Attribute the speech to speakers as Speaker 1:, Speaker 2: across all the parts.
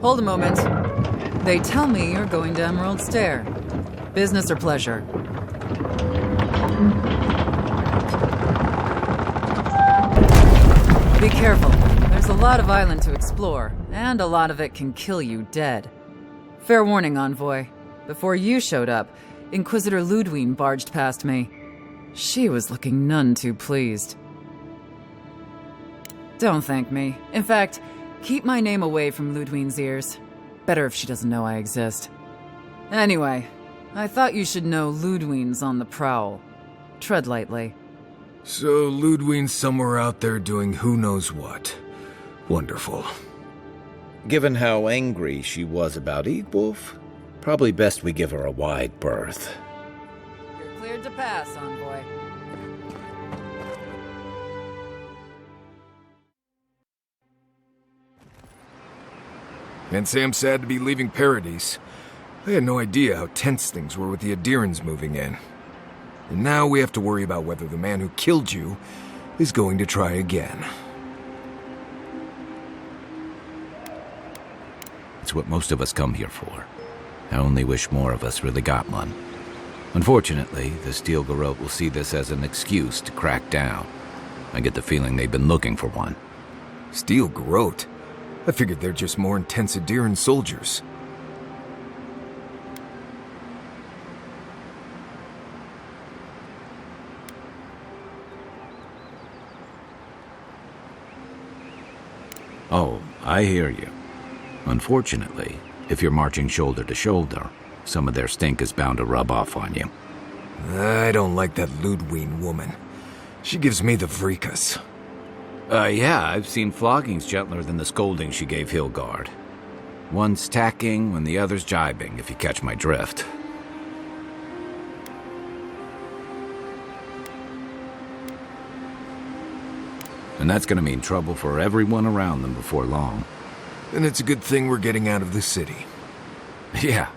Speaker 1: Hold a moment. They tell me you're going to Emerald Stair. Business or pleasure? Be careful. There's a lot of island to explore, and a lot of it can kill you dead. Fair warning, Envoy. Before you showed up, Inquisitor Ludwine barged past me. She was looking none too pleased. Don't thank me. In fact, keep my name away from Ludwine's ears. Better if she doesn't know I exist. Anyway, I thought you should know Ludwine's on the prowl. Tread lightly.
Speaker 2: So Ludwine's somewhere out there doing who knows what. Wonderful.
Speaker 3: Given how angry she was about Eatwolf, probably best we give her a wide berth.
Speaker 1: You're cleared to pass, Envoy.
Speaker 2: And Sam sad to be leaving Paradise. I had no idea how tense things were with the Adirans moving in. And now we have to worry about whether the man who killed you is going to try again.
Speaker 4: It's what most of us come here for. I only wish more of us really got one. Unfortunately, the Steel Garrote will see this as an excuse to crack down. I get the feeling they've been looking for one.
Speaker 2: Steel Garrote? I figured they're just more intense Adiran soldiers.
Speaker 4: Oh, I hear you. Unfortunately, if you're marching shoulder to shoulder, some of their stink is bound to rub off on you.
Speaker 2: I don't like that Ludwine woman. She gives me the freakus.
Speaker 4: Yeah, I've seen floggings gentler than the scolding she gave Hilgard. One's tacking when the other's jibing, if you catch my drift. And that's gonna mean trouble for everyone around them before long.
Speaker 2: And it's a good thing we're getting out of the city.
Speaker 4: Yeah.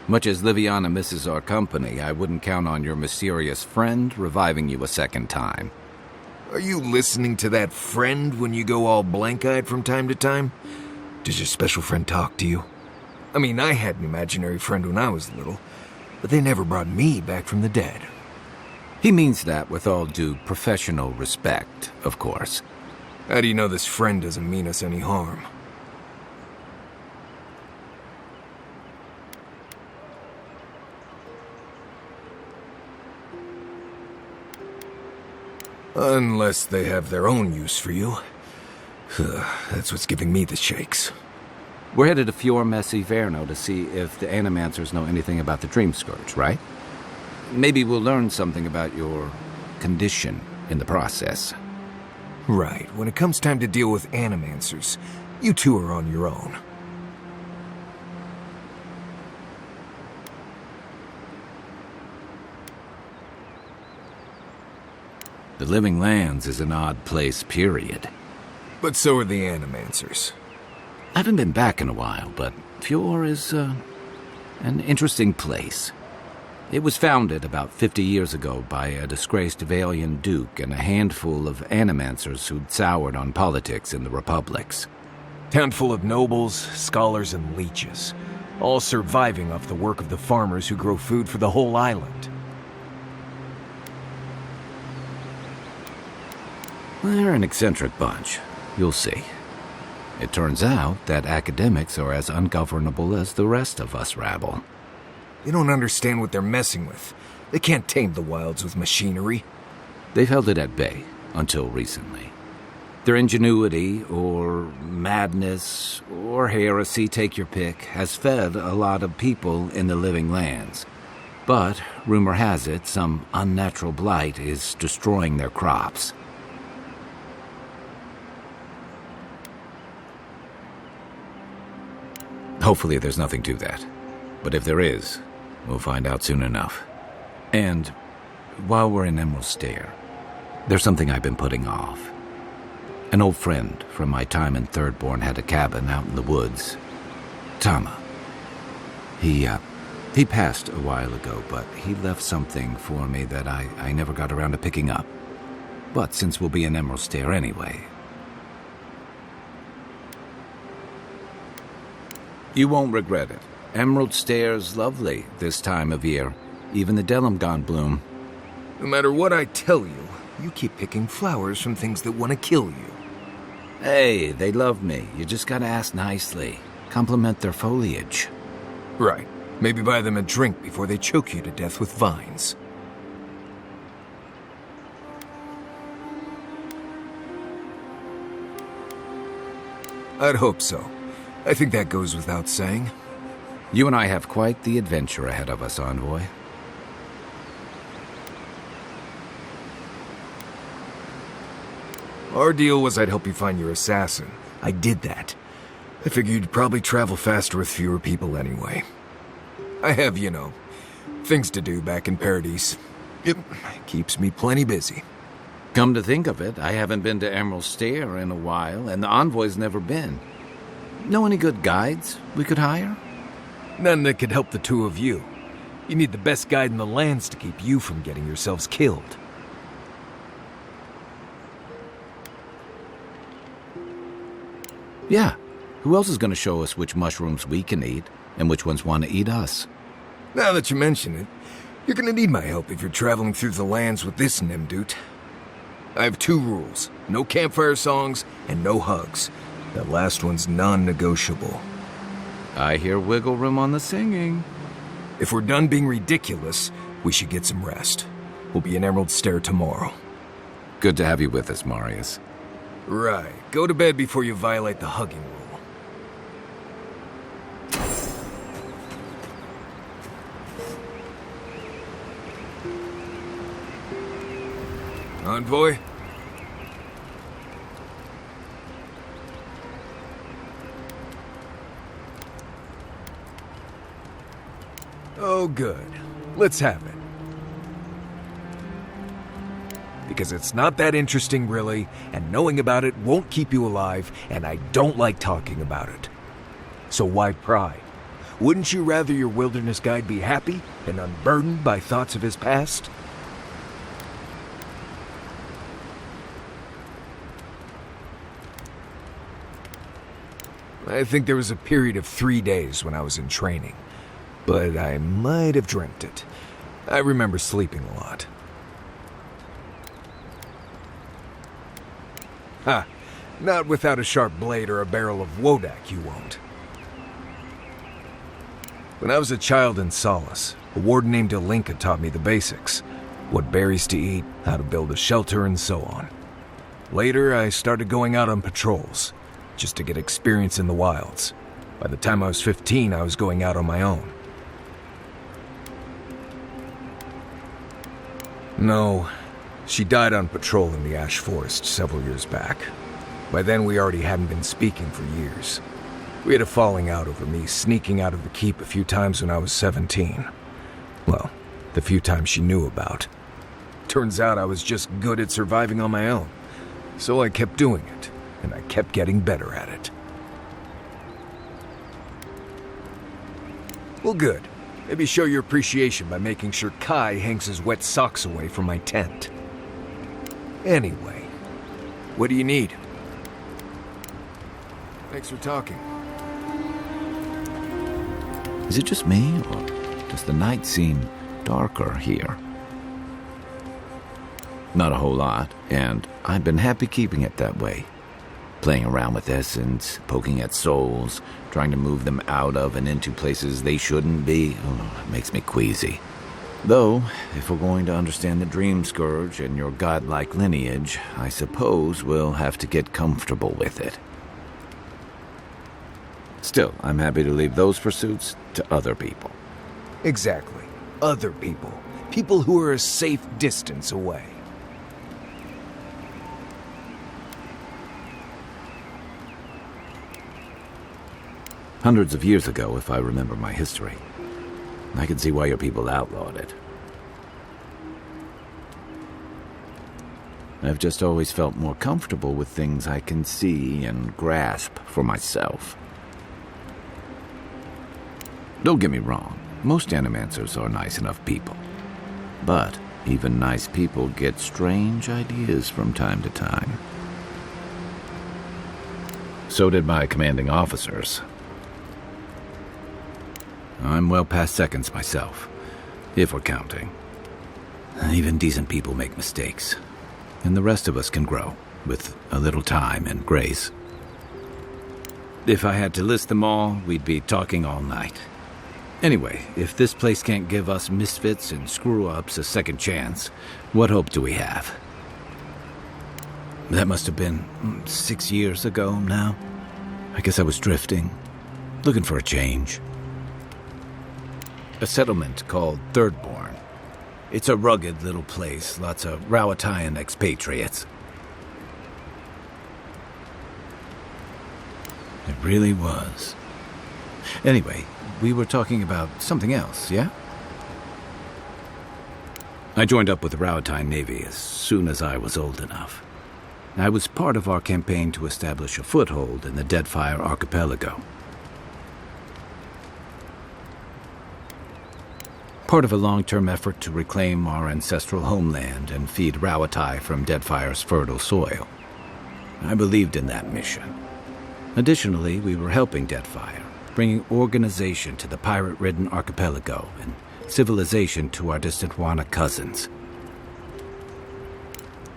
Speaker 4: Much as Liviana misses our company, I wouldn't count on your mysterious friend reviving you a second time.
Speaker 2: Are you listening to that friend when you go all blank-eyed from time to time? Does your special friend talk to you? I mean, I had an imaginary friend when I was little, but they never brought me back from the dead.
Speaker 4: He means that with all due professional respect, of course.
Speaker 2: How do you know this friend doesn't mean us any harm? Unless they have their own use for you. That's what's giving me the shakes.
Speaker 4: We're headed to Fior Messi Verno to see if the Animancers know anything about the Dream Scourge, right? Maybe we'll learn something about your condition in the process.
Speaker 2: Right. When it comes time to deal with Animancers, you two are on your own.
Speaker 4: The Living Lands is an odd place, period.
Speaker 2: But so are the Animancers.
Speaker 4: I haven't been back in a while, but Fior is, an interesting place. It was founded about 50 years ago by a disgraced Valian duke and a handful of Animancers who'd soured on politics in the Republics.
Speaker 2: Town full of nobles, scholars, and leeches, all surviving off the work of the farmers who grow food for the whole island.
Speaker 4: They're an eccentric bunch. You'll see. It turns out that academics are as ungovernable as the rest of us rabble.
Speaker 2: They don't understand what they're messing with. They can't tame the wilds with machinery.
Speaker 4: They've held it at bay, until recently. Their ingenuity, or madness, or heresy, take your pick, has fed a lot of people in the Living Lands. But, rumor has it, some unnatural blight is destroying their crops. Hopefully there's nothing to that. But if there is, we'll find out soon enough. And while we're in Emerald Stair, there's something I've been putting off. An old friend from my time in Thirdborn had a cabin out in the woods. Tama. He passed a while ago, but he left something for me that I never got around to picking up. But since we'll be in Emerald Stair anyway... You won't regret it. Emerald Staire's lovely this time of year. Even the Delimgon bloom.
Speaker 2: No matter what I tell you, you keep picking flowers from things that want to kill you.
Speaker 4: Hey, they love me. You just gotta ask nicely. Compliment their foliage.
Speaker 2: Right. Maybe buy them a drink before they choke you to death with vines. I'd hope so. I think that goes without saying.
Speaker 4: You and I have quite the adventure ahead of us, Envoy.
Speaker 2: Our deal was I'd help you find your assassin. I did that. I figured you'd probably travel faster with fewer people anyway. I have, things to do back in Paradise. It keeps me plenty busy.
Speaker 4: Come to think of it, I haven't been to Emerald Stair in a while, and the Envoy's never been. Know any good guides we could hire?
Speaker 2: None that could help the two of you. You need the best guide in the lands to keep you from getting yourselves killed.
Speaker 4: Yeah. Who else is going to show us which mushrooms we can eat and which ones want to eat us?
Speaker 2: Now that you mention it, you're going to need my help if you're traveling through the lands with this Nimdut. I have 2 rules. No campfire songs and no hugs. That last one's non-negotiable.
Speaker 4: I hear wiggle room on the singing.
Speaker 2: If we're done being ridiculous, we should get some rest. We'll be in Emerald Stair tomorrow.
Speaker 4: Good to have you with us, Marius.
Speaker 2: Right. Go to bed before you violate the hugging rule. Envoy? Oh, good. Let's have it. Because it's not that interesting, really, and knowing about it won't keep you alive, and I don't like talking about it. So why pry? Wouldn't you rather your wilderness guide be happy and unburdened by thoughts of his past? I think there was a period of 3 days when I was in training, but I might have dreamt it. I remember sleeping a lot. Ha! Not without a sharp blade or a barrel of Wodak, you won't. When I was a child in Solace, a warden named Alinka taught me the basics. What berries to eat, how to build a shelter, and so on. Later, I started going out on patrols, just to get experience in the wilds. By the time I was 15, I was going out on my own. No, she died on patrol in the Ash Forest several years back. By then, we already hadn't been speaking for years. We had a falling out over me sneaking out of the keep a few times when I was 17. Well, the few times she knew about. Turns out I was just good at surviving on my own. So I kept doing it, and I kept getting better at it. Well, good. Maybe show your appreciation by making sure Kai hangs his wet socks away from my tent. Anyway, what do you need? Thanks for talking.
Speaker 4: Is it just me, or does the night seem darker here? Not a whole lot, and I've been happy keeping it that way. Playing around with essence, poking at souls, trying to move them out of and into places they shouldn't be, it makes me queasy. Though, if we're going to understand the Dream Scourge and your godlike lineage, I suppose we'll have to get comfortable with it. Still, I'm happy to leave those pursuits to other people.
Speaker 2: Exactly. Other people. People who are a safe distance away.
Speaker 4: Hundreds of years ago, if I remember my history. I can see why your people outlawed it. I've just always felt more comfortable with things I can see and grasp for myself. Don't get me wrong, most animancers are nice enough people. But even nice people get strange ideas from time to time. So did my commanding officers. I'm well past seconds myself, if we're counting. Even decent people make mistakes, and the rest of us can grow, with a little time and grace. If I had to list them all, we'd be talking all night. Anyway, if this place can't give us misfits and screw-ups a second chance, what hope do we have? That must have been 6 years ago now. I guess I was drifting, looking for a change. A settlement called Thirdborn. It's a rugged little place, lots of Rowatayan expatriates. It really was. Anyway, we were talking about something else, yeah? I joined up with the Rowatayan Navy as soon as I was old enough. I was part of our campaign to establish a foothold in the Deadfire Archipelago. Part of a long-term effort to reclaim our ancestral homeland and feed Rawatai from Deadfire's fertile soil. I believed in that mission. Additionally, we were helping Deadfire, bringing organization to the pirate-ridden archipelago and civilization to our distant Wana cousins.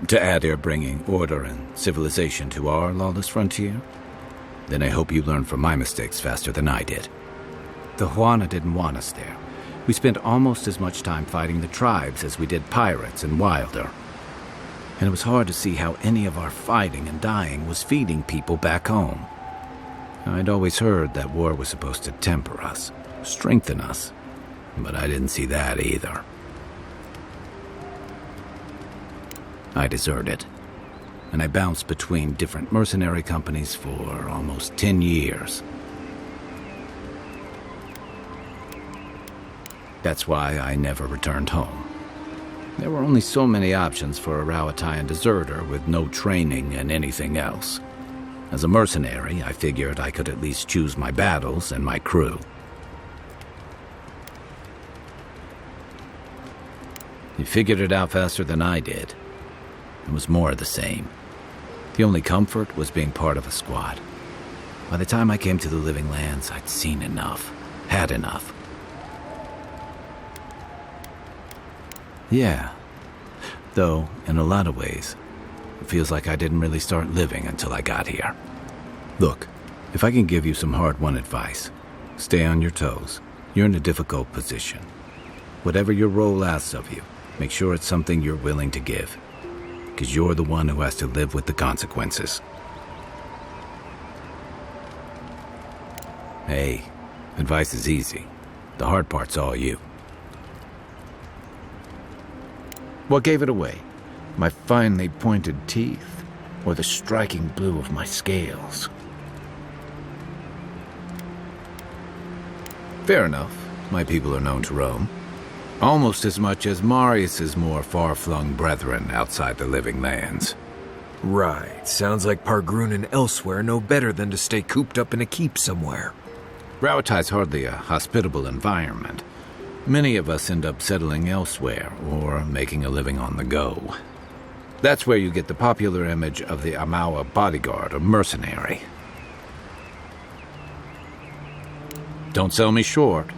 Speaker 4: To add to bringing order and civilization to our lawless frontier? Then I hope you learn from my mistakes faster than I did. The Wana didn't want us there. We spent almost as much time fighting the tribes as we did pirates and Wilder. And it was hard to see how any of our fighting and dying was feeding people back home. I'd always heard that war was supposed to temper us, strengthen us, but I didn't see that either. I deserted, and I bounced between different mercenary companies for almost 10 years. That's why I never returned home. There were only so many options for a Rowatayan deserter with no training and anything else. As a mercenary, I figured I could at least choose my battles and my crew. You figured it out faster than I did. It was more of the same. The only comfort was being part of a squad. By the time I came to the Living Lands, I'd seen enough, had enough. Yeah. Though, in a lot of ways, it feels like I didn't really start living until I got here. Look, if I can give you some hard-won advice, stay on your toes. You're in a difficult position. Whatever your role asks of you, make sure it's something you're willing to give. Because you're the one who has to live with the consequences. Hey, advice is easy. The hard part's all you. What gave it away? My finely pointed teeth, or the striking blue of my scales? Fair enough. My people are known to roam. Almost as much as Marius's more far-flung brethren outside the Living Lands.
Speaker 2: Right. Sounds like Pargrun and elsewhere know better than to stay cooped up in a keep somewhere.
Speaker 4: Rowatai's hardly a hospitable environment. Many of us end up settling elsewhere or making a living on the go. That's where you get the popular image of the Amawa bodyguard or mercenary. Don't sell me short.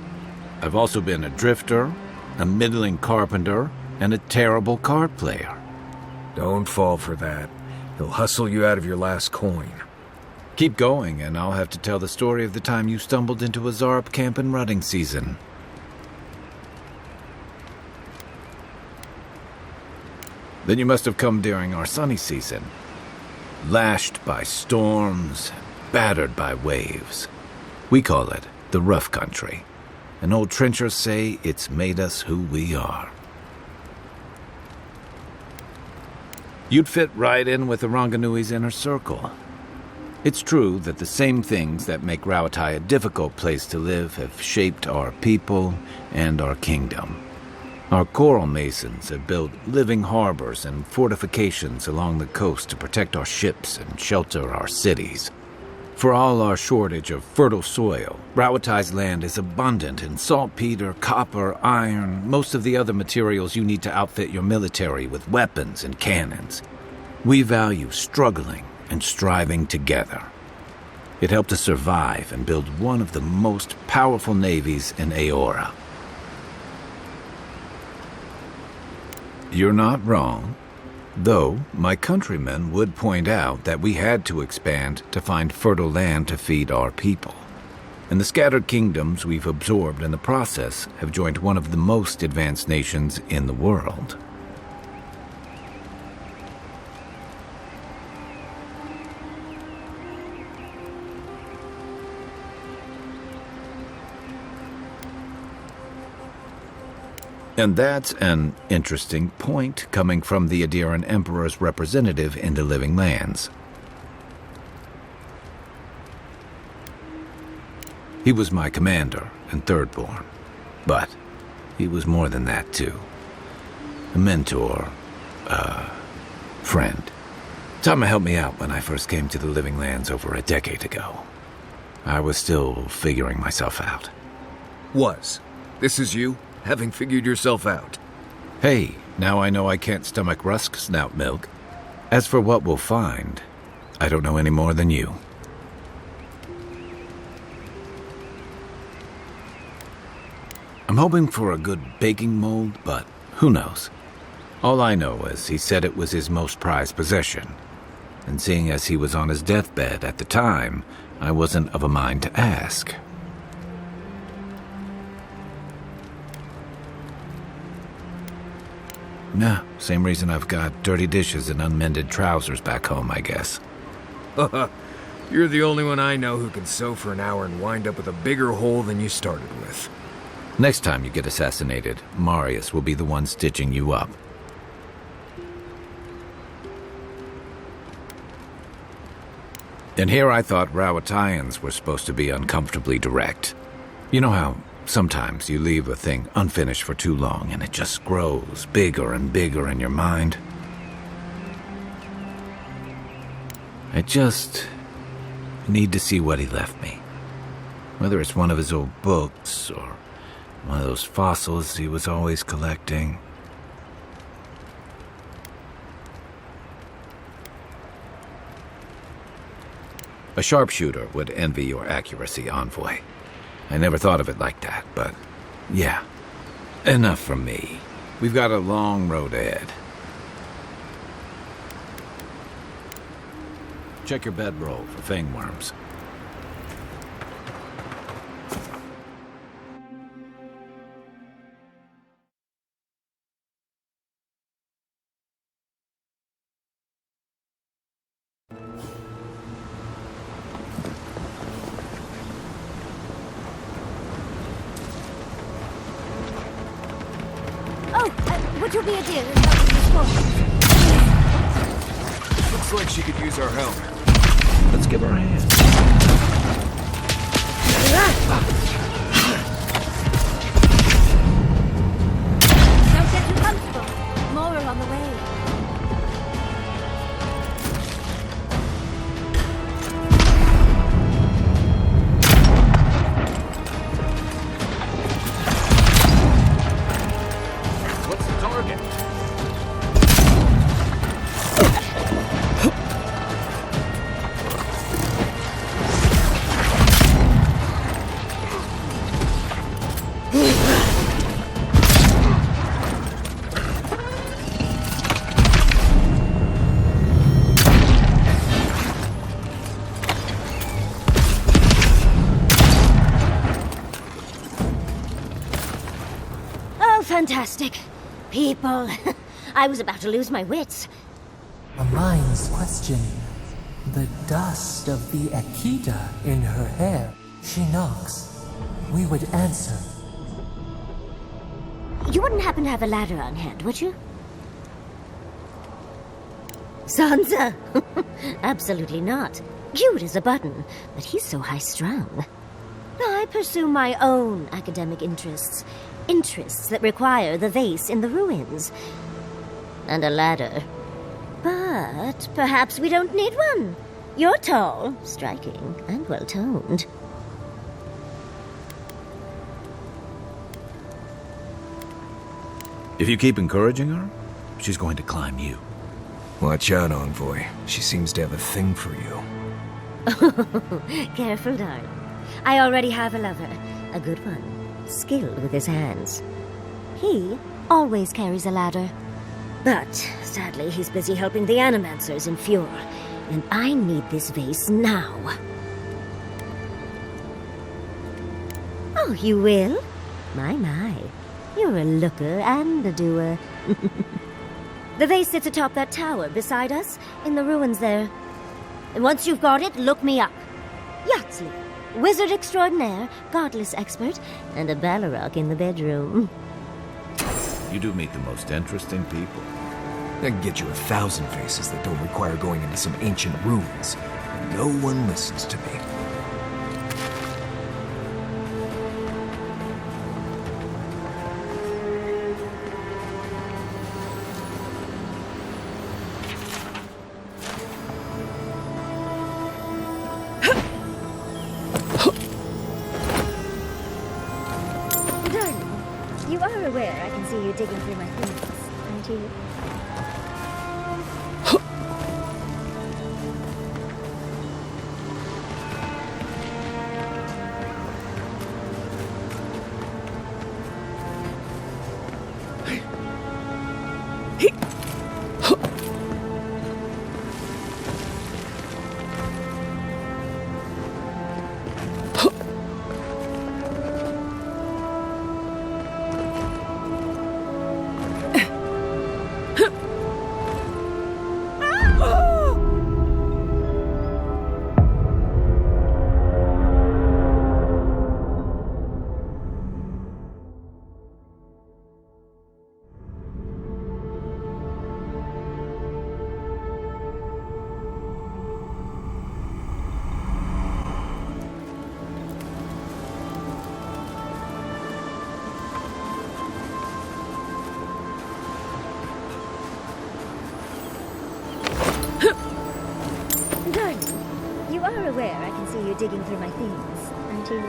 Speaker 4: I've also been a drifter, a middling carpenter, and a terrible card player.
Speaker 2: Don't fall for that. He'll hustle you out of your last coin.
Speaker 4: Keep going, and I'll have to tell the story of the time you stumbled into a Zarup camp in rutting season. Then you must have come during our sunny season. Lashed by storms, battered by waves. We call it the rough country. And old trenchers say it's made us who we are. You'd fit right in with the Ranganui's inner circle. It's true that the same things that make Rawatai a difficult place to live have shaped our people and our kingdom. Our coral masons have built living harbors and fortifications along the coast to protect our ships and shelter our cities. For all our shortage of fertile soil, Rawatai's land is abundant in saltpeter, copper, iron, most of the other materials you need to outfit your military with weapons and cannons. We value struggling and striving together. It helped us survive and build one of the most powerful navies in Eora. You're not wrong, though my countrymen would point out that we had to expand to find fertile land to feed our people. And the scattered kingdoms we've absorbed in the process have joined one of the most advanced nations in the world. And that's an interesting point coming from the Adiran Emperor's representative in the Living Lands. He was my commander and thirdborn, but he was more than that too. A mentor, friend. Tama helped me out when I first came to the Living Lands over a decade ago. I was still figuring myself out.
Speaker 2: Was. This is you, having figured yourself out.
Speaker 4: Hey, now I know I can't stomach rusk snout milk. As for what we'll find, I don't know any more than you. I'm hoping for a good baking mold, but who knows? All I know is he said it was his most prized possession. And seeing as he was on his deathbed at the time, I wasn't of a mind to ask. Nah, same reason I've got dirty dishes and unmended trousers back home, I guess.
Speaker 2: You're the only one I know who can sew for an hour and wind up with a bigger hole than you started with.
Speaker 4: Next time you get assassinated, Marius will be the one stitching you up. And here I thought Rawatayans were supposed to be uncomfortably direct. You know how sometimes you leave a thing unfinished for too long and it just grows bigger and bigger in your mind? I just need to see what he left me. Whether it's one of his old books or one of those fossils he was always collecting. A sharpshooter would envy your accuracy, Envoy. I never thought of it like that, but yeah. Enough from me. We've got a long road ahead. Check your bedroll for fangworms.
Speaker 5: Would you be a dear and help with this
Speaker 2: Looks like she could use our help.
Speaker 3: Let's give her a hand.
Speaker 5: Don't get too comfortable. More are on the way.
Speaker 4: What's the target?
Speaker 5: Oh, fantastic. People. I was about to lose my wits.
Speaker 6: A mind's question. The dust of the Akita in her hair. She knocks. We would answer.
Speaker 5: You wouldn't happen to have a ladder on hand, would you? Sansa! Absolutely not. Cute as a button, but he's so high-strung. I pursue my own academic interests. Interests that require the vase in the ruins. And a ladder. But perhaps we don't need one. You're tall, striking, and well-toned.
Speaker 4: If you keep encouraging her, she's going to climb you.
Speaker 2: Watch out, Envoy. She seems to have a thing for you.
Speaker 5: Careful, darling. I already have a lover. A good one. Skilled with his hands. He always carries a ladder. But, sadly, he's busy helping the Animancers in Fjord. And I need this vase now. Oh, you will? My. You're a looker and a doer. The vase sits atop that tower beside us, in the ruins there. And once you've got it, look me up. Yahtzee, wizard extraordinaire, godless expert, and a Balrog in the bedroom.
Speaker 3: You do meet the most interesting people.
Speaker 2: I can get you 1,000 faces that don't require going into some ancient ruins. No one listens to me.
Speaker 5: You are aware I can see you digging through my things, aren't you? You are aware I can see you digging through my things, aren't you?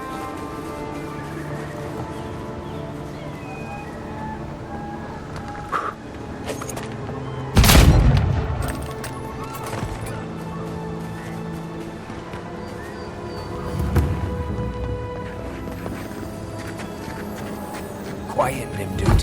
Speaker 2: Quiet, Nimdut.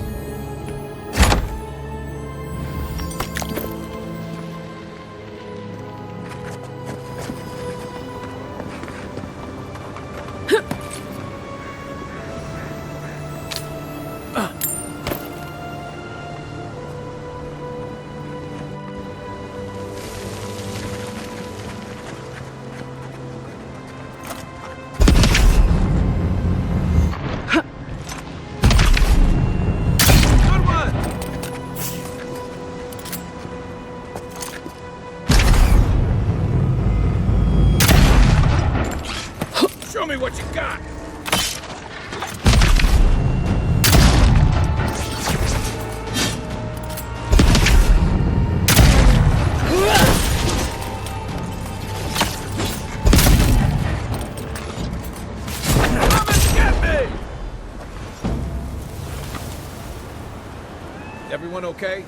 Speaker 3: Show me what you got! Come and get me! Everyone okay?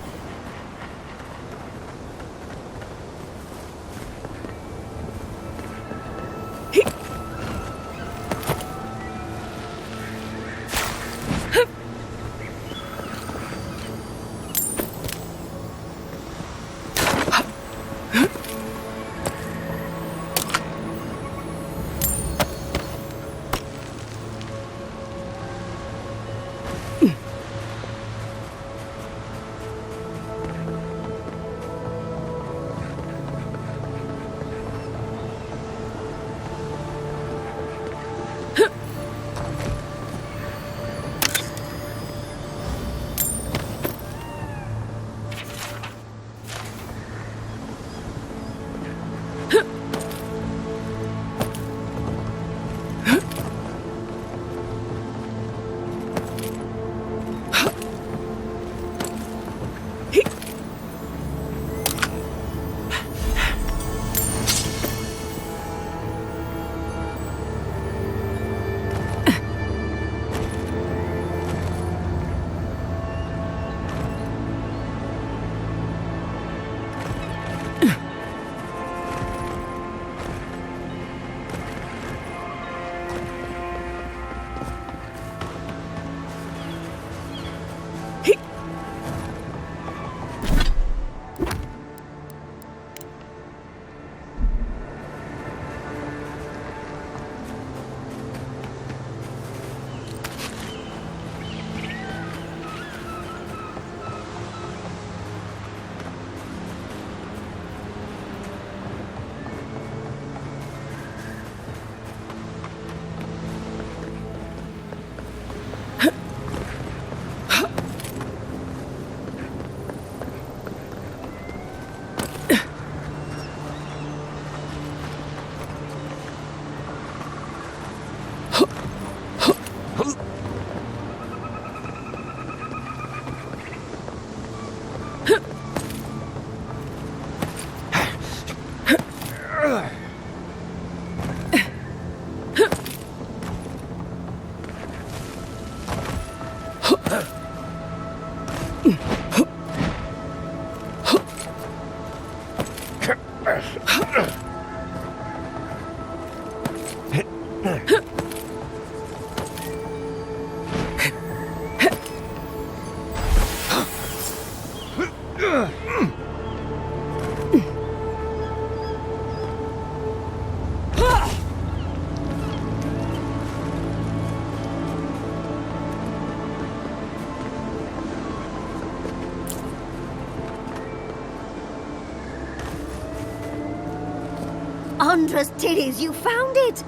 Speaker 5: Andra's titties, you found it!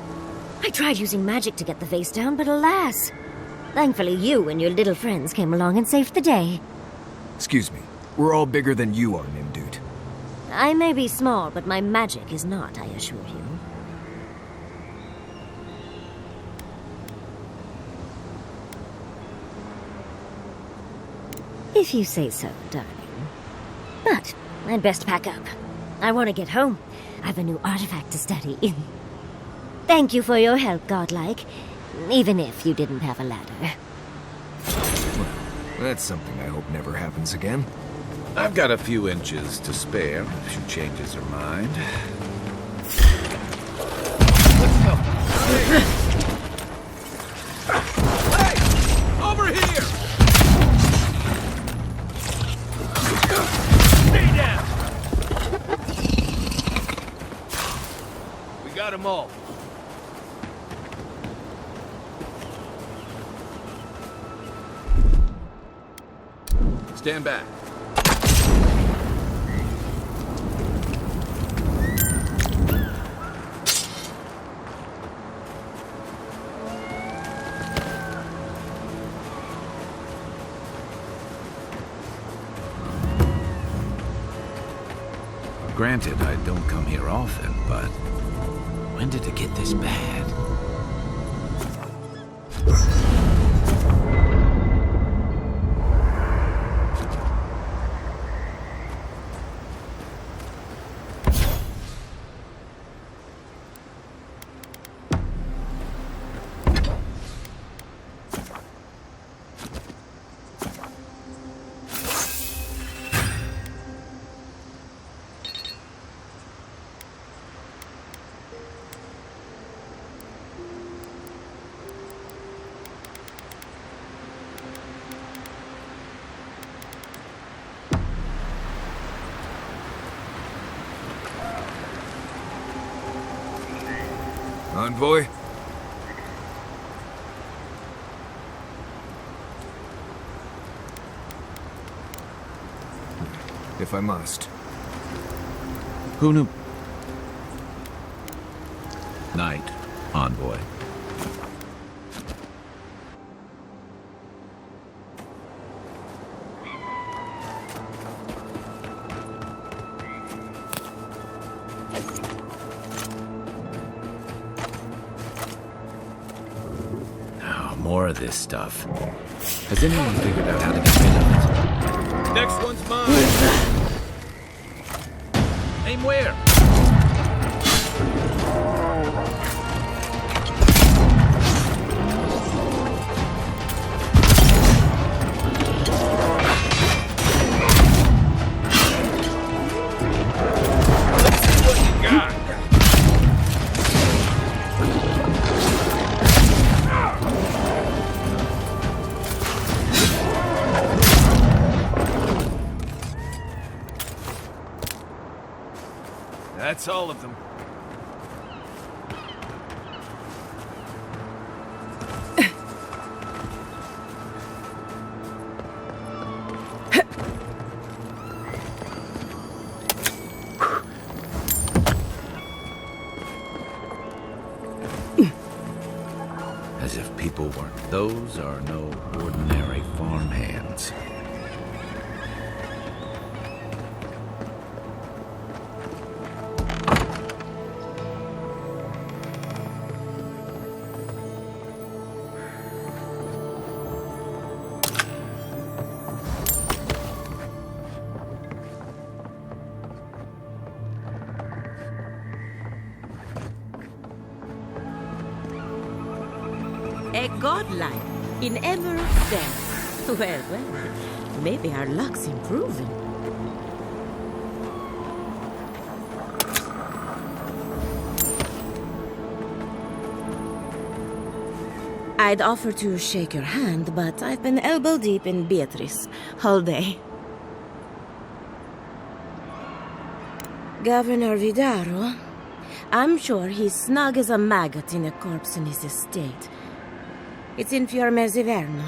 Speaker 5: I tried using magic to get the vase down, but alas. Thankfully, you and your little friends came along and saved the day.
Speaker 2: Excuse me. We're all bigger than you are, Nimdude.
Speaker 5: I may be small, but my magic is not, I assure you. If you say so, darling. But I'd best pack up. I want to get home. I've a new artifact to study. Thank you for your help, Godlike. Even if you didn't have a ladder.
Speaker 2: Well, that's something I hope never happens again.
Speaker 3: I've got a few inches to spare if she changes her mind.
Speaker 2: Let's go. Hey! Over here! Stay down! We got them all. Stand back.
Speaker 4: Granted, I don't come here often, but when did it get this bad?
Speaker 2: Envoy? If I must.
Speaker 4: Who knew? Knight, envoy. More of this stuff. Has anyone figured out how to get rid of it?
Speaker 3: Next one's mine!
Speaker 4: Aim where?
Speaker 3: Let's see what you got! That's all of them.
Speaker 4: As if people weren't. Those are no ordinary farm hands.
Speaker 7: A godlike in Emerald Dell. Well, maybe our luck's improving. I'd offer to shake your hand, but I've been elbow deep in Beatrice all day. Governor Vidaro, I'm sure he's snug as a maggot in a corpse in his estate. It's in Fiormezziverno,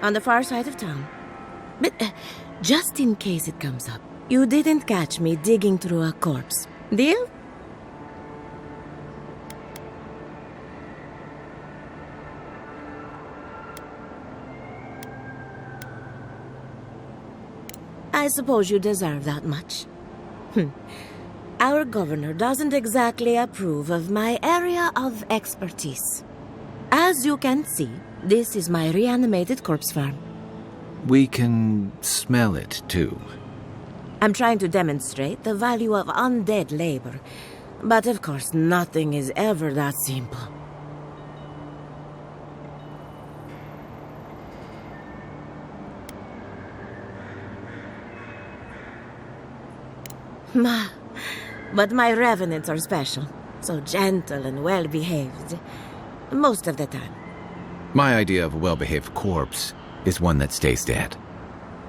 Speaker 7: on the far side of town. But just in case it comes up, you didn't catch me digging through a corpse. Deal? I suppose you deserve that much. Our governor doesn't exactly approve of my area of expertise. As you can see, this is my reanimated corpse farm.
Speaker 4: We can smell it, too.
Speaker 7: I'm trying to demonstrate the value of undead labor, but of course nothing is ever that simple. But my revenants are special, so gentle and well-behaved. Most of the time.
Speaker 4: My idea of a well-behaved corpse is one that stays dead.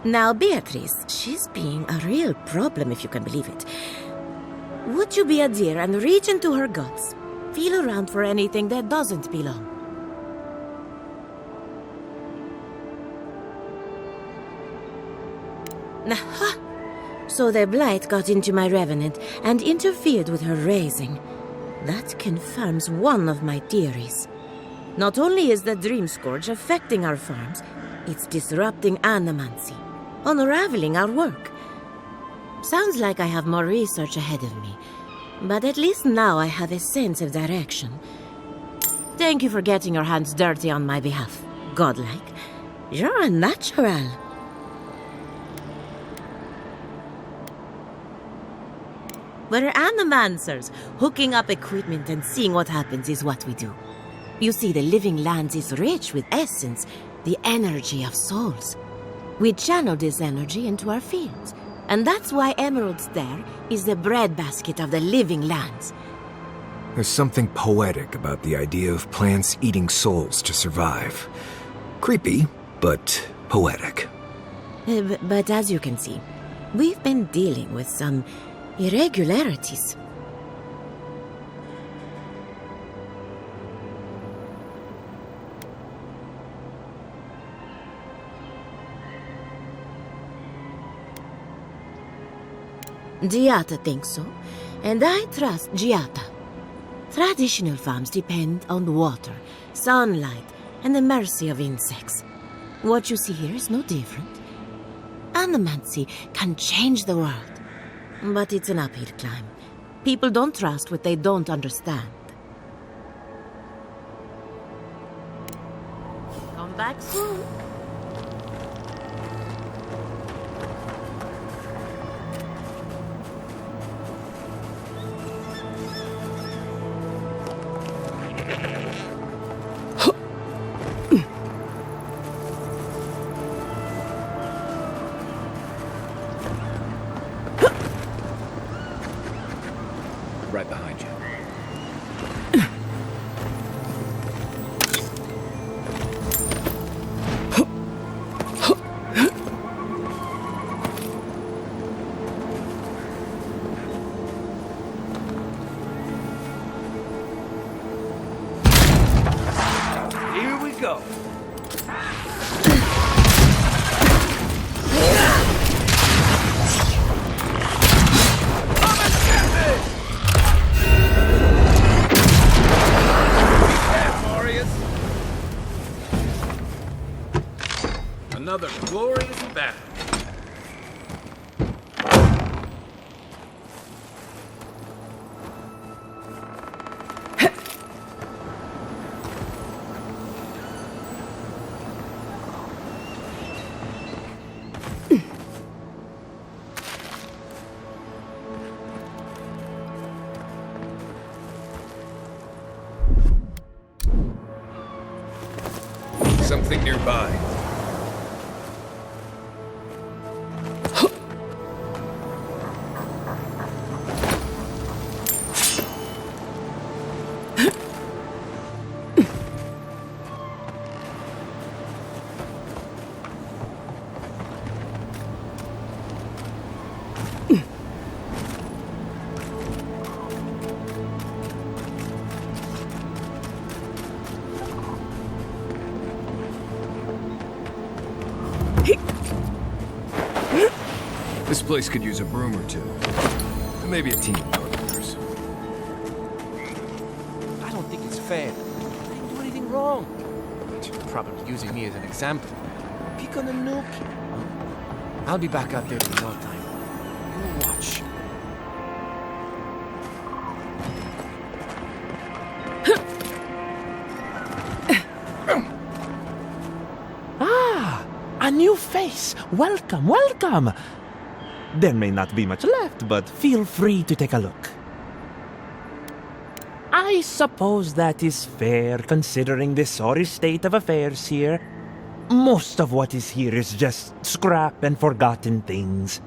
Speaker 7: Now, Beatrice, she's being a real problem, if you can believe it. Would you be a dear and reach into her guts? Feel around for anything that doesn't belong. Aha! So the blight got into my revenant and interfered with her raising. That confirms one of my theories. Not only is the Dream Scourge affecting our farms, it's disrupting animancy, unraveling our work. Sounds like I have more research ahead of me, but at least now I have a sense of direction. Thank you for getting your hands dirty on my behalf, godlike. You're a natural. We're animancers. Hooking up equipment and seeing what happens is what we do. You see, the living lands is rich with essence, the energy of souls. We channel this energy into our fields, and that's why Emerald's there is the breadbasket of the living lands.
Speaker 2: There's something poetic about the idea of plants eating souls to survive. Creepy, but poetic.
Speaker 7: But as you can see, we've been dealing with some irregularities. Giata thinks so, and I trust Giata. Traditional farms depend on water, sunlight, and the mercy of insects. What you see here is no different. Animancy can change the world. But it's an uphill climb. People don't trust what they don't understand. Come back soon.
Speaker 4: Right behind you.
Speaker 8: Here we go.
Speaker 4: Another glorious battle.
Speaker 2: something nearby. This place could use a broom or two. And maybe a team of carpenters.
Speaker 9: I don't think it's fair. I didn't do anything wrong. But you're probably using me as an example. Pick on the nuke. I'll be back out there in no time. You watch.
Speaker 10: Ah, a new face. Welcome, welcome. There may not be much left, but feel free to take a look. I suppose that is fair, considering the sorry state of affairs here. Most of what is here is just scrap and forgotten things.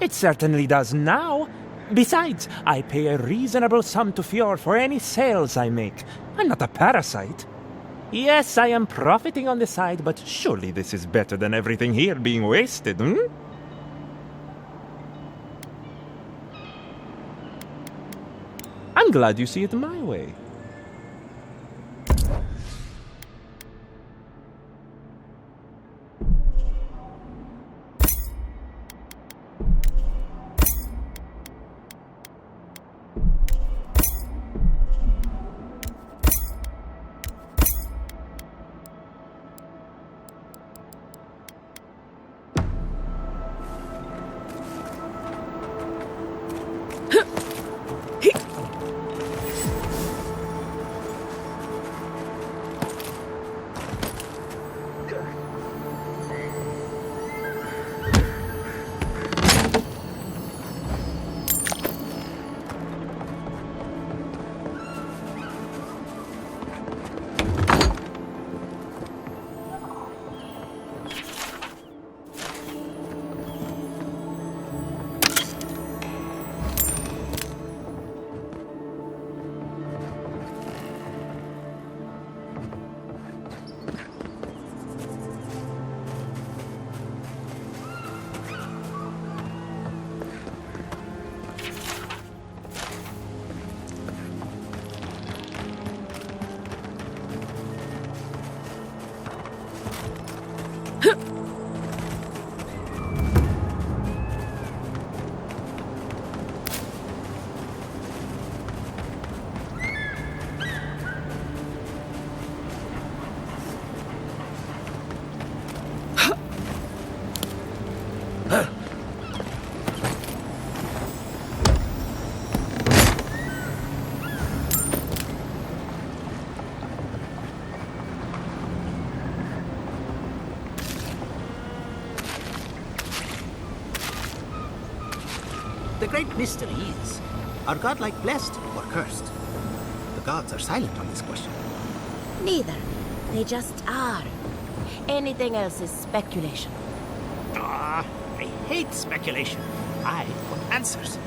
Speaker 10: It certainly does now. Besides, I pay a reasonable sum to Fjord for any sales I make. I'm not a parasite. Yes, I am profiting on the side, but surely this is better than everything here being wasted, hmm? I'm glad you see it my way.
Speaker 11: The great mystery is, are godlike blessed or cursed? The gods are silent on this question.
Speaker 7: Neither. They just are. Anything else is speculation.
Speaker 11: Ah, I hate speculation. I want answers.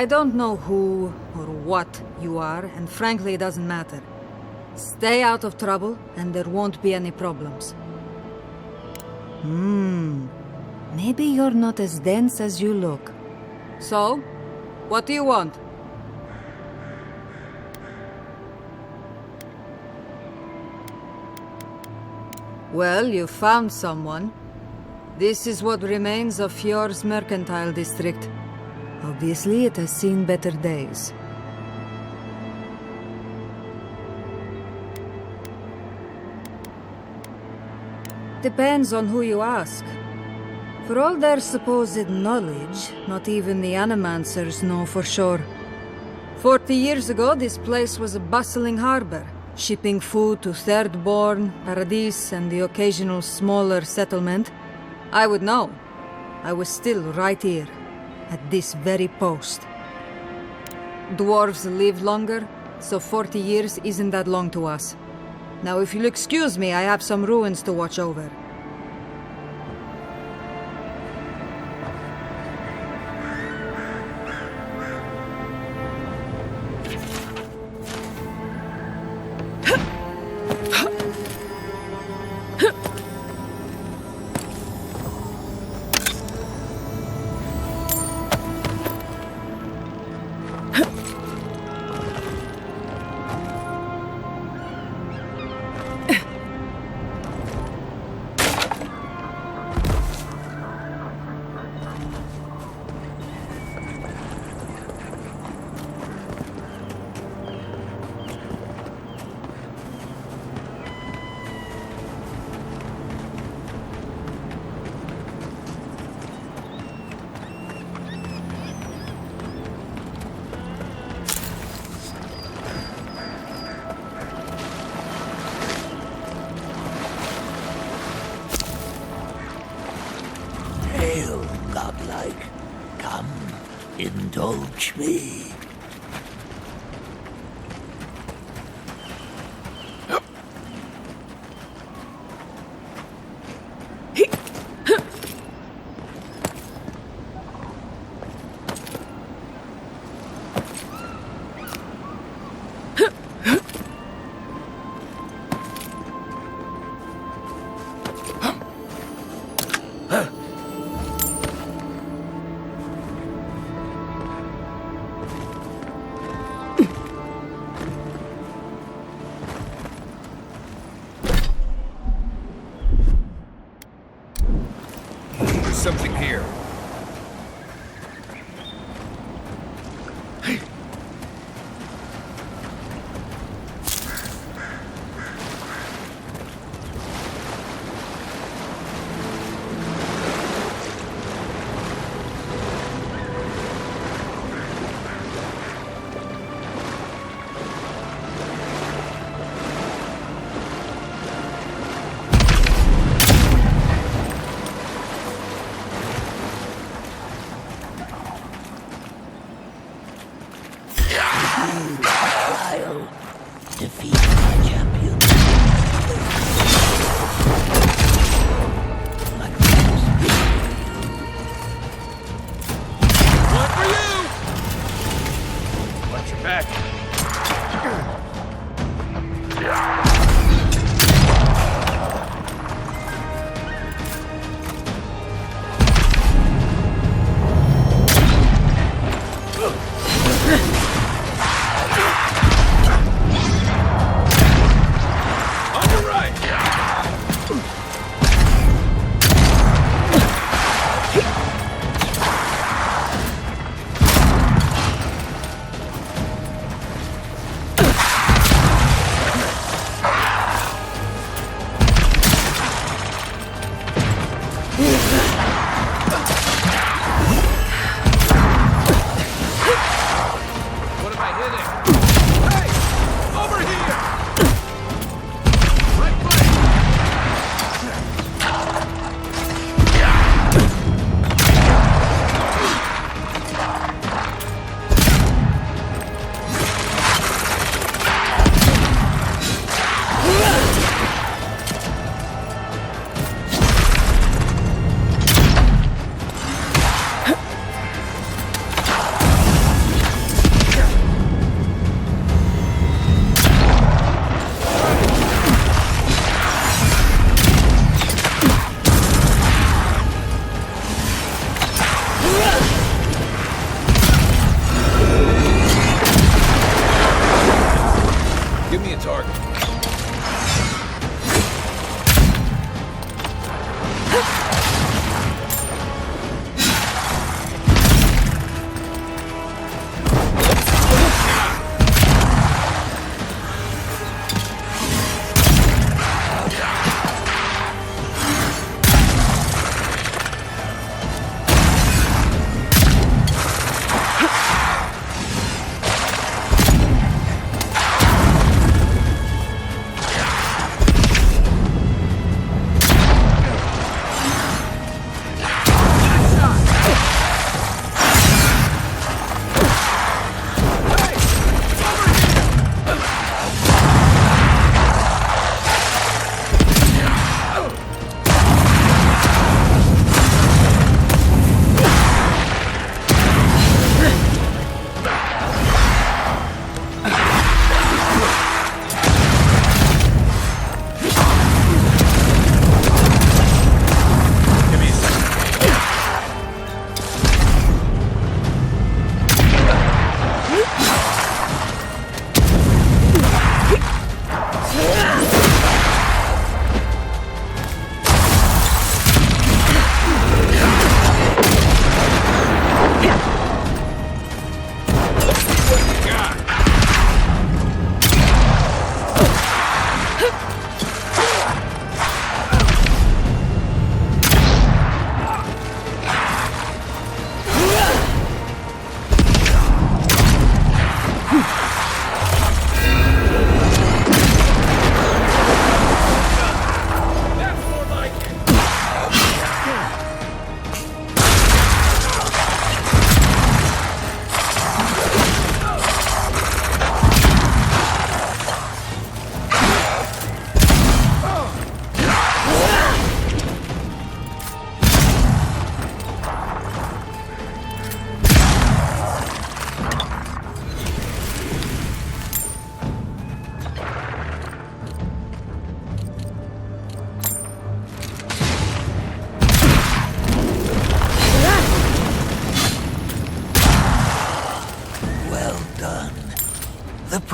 Speaker 12: I don't know who or what you are, and frankly, it doesn't matter. Stay out of trouble, and there won't be any problems. Maybe you're not as dense as you look. So, what do you want? Well, you found someone. This is what remains of Fjord's mercantile district. Obviously, it has seen better days. Depends on who you ask. For all their supposed knowledge, not even the Animancers know for sure. 40 years ago, this place was a bustling harbor, shipping food to Thirdborn, Paradis, and the occasional smaller settlement. I would know. I was still right here, at this very post. Dwarves live longer, so 40 years isn't that long to us. Now, if you'll excuse me, I have some ruins to watch over.
Speaker 13: Hail, godlike. Come, indulge me.
Speaker 2: Something here.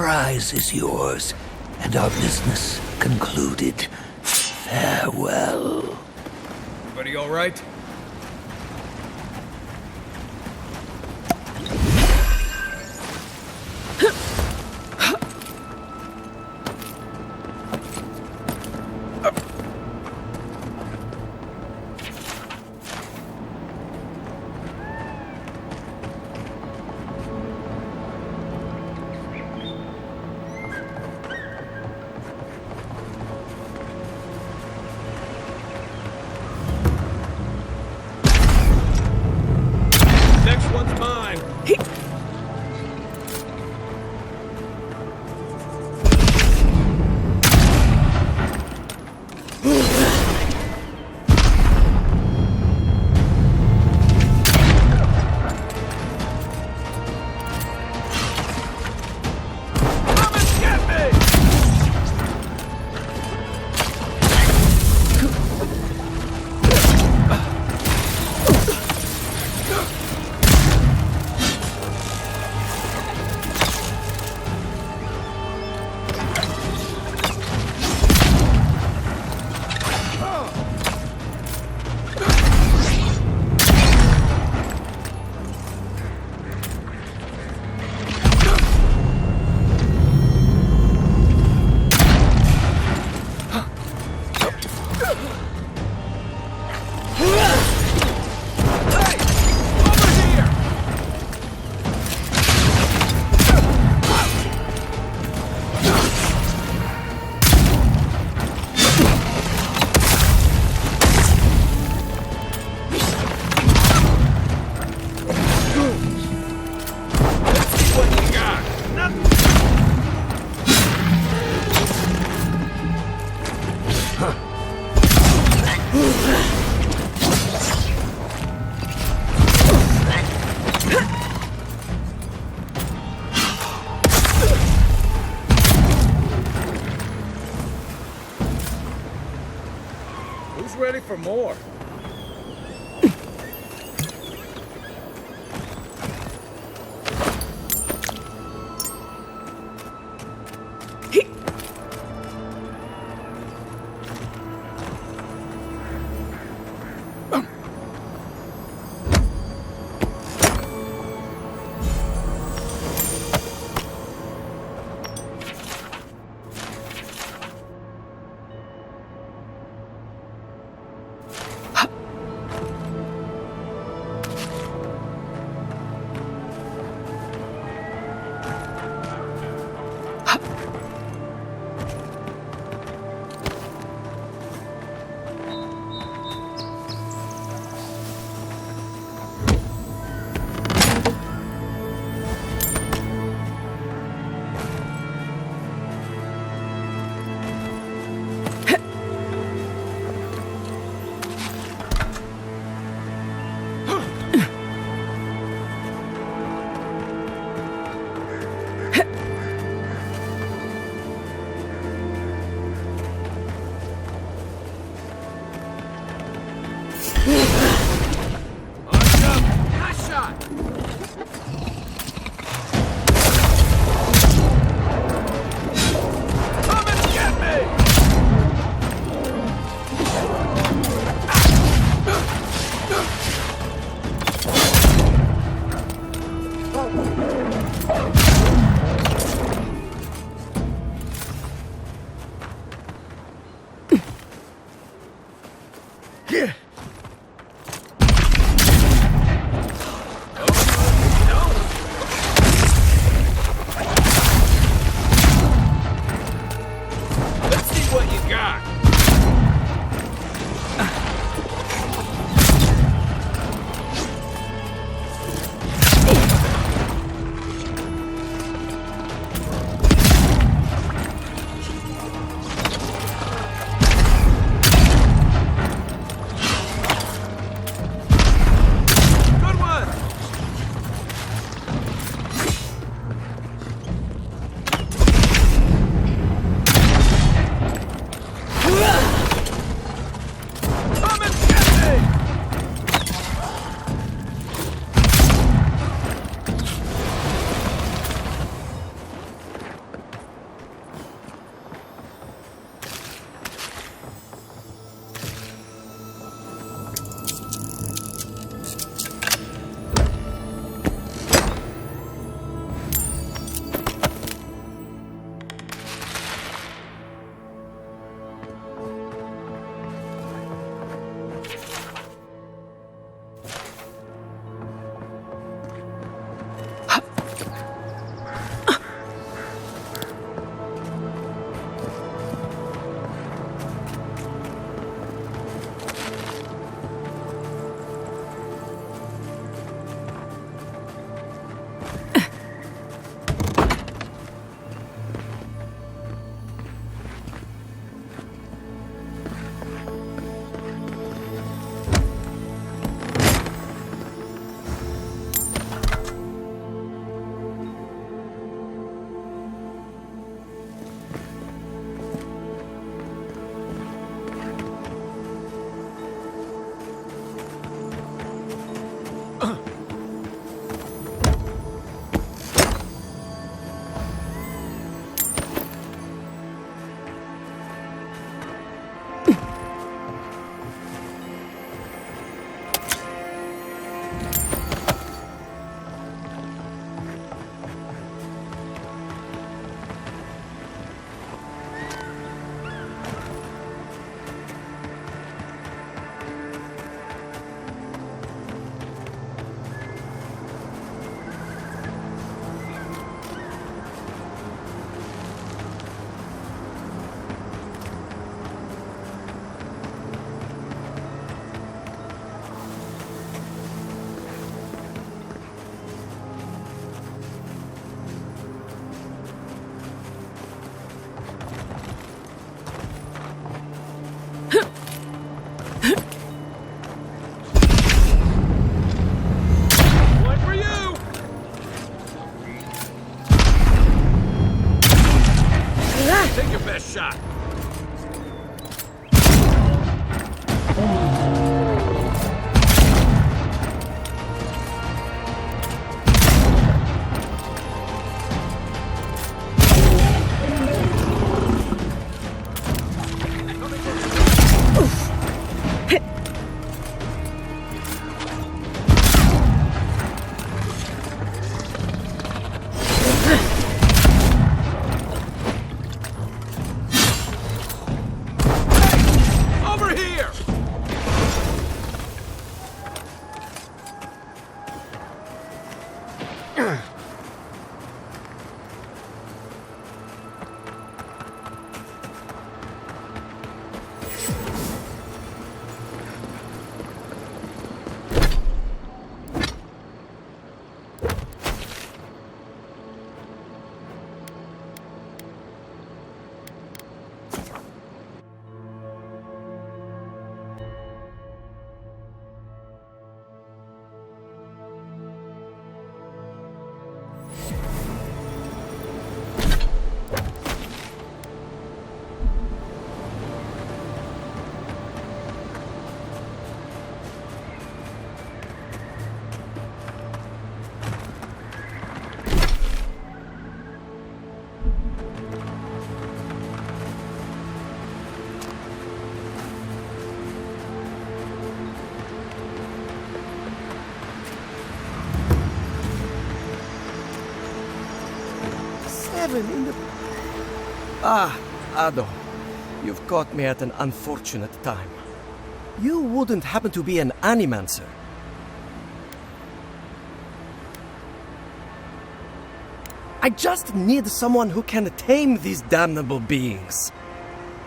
Speaker 13: prize is yours, and our business concluded. Farewell.
Speaker 2: Everybody all right?
Speaker 3: Ready for more.
Speaker 2: One for you! Take your best shot. Over here!
Speaker 14: In the... Ah, Ado. You've caught me at an unfortunate time. You wouldn't happen to be an animancer? I just need someone who can tame these damnable beings.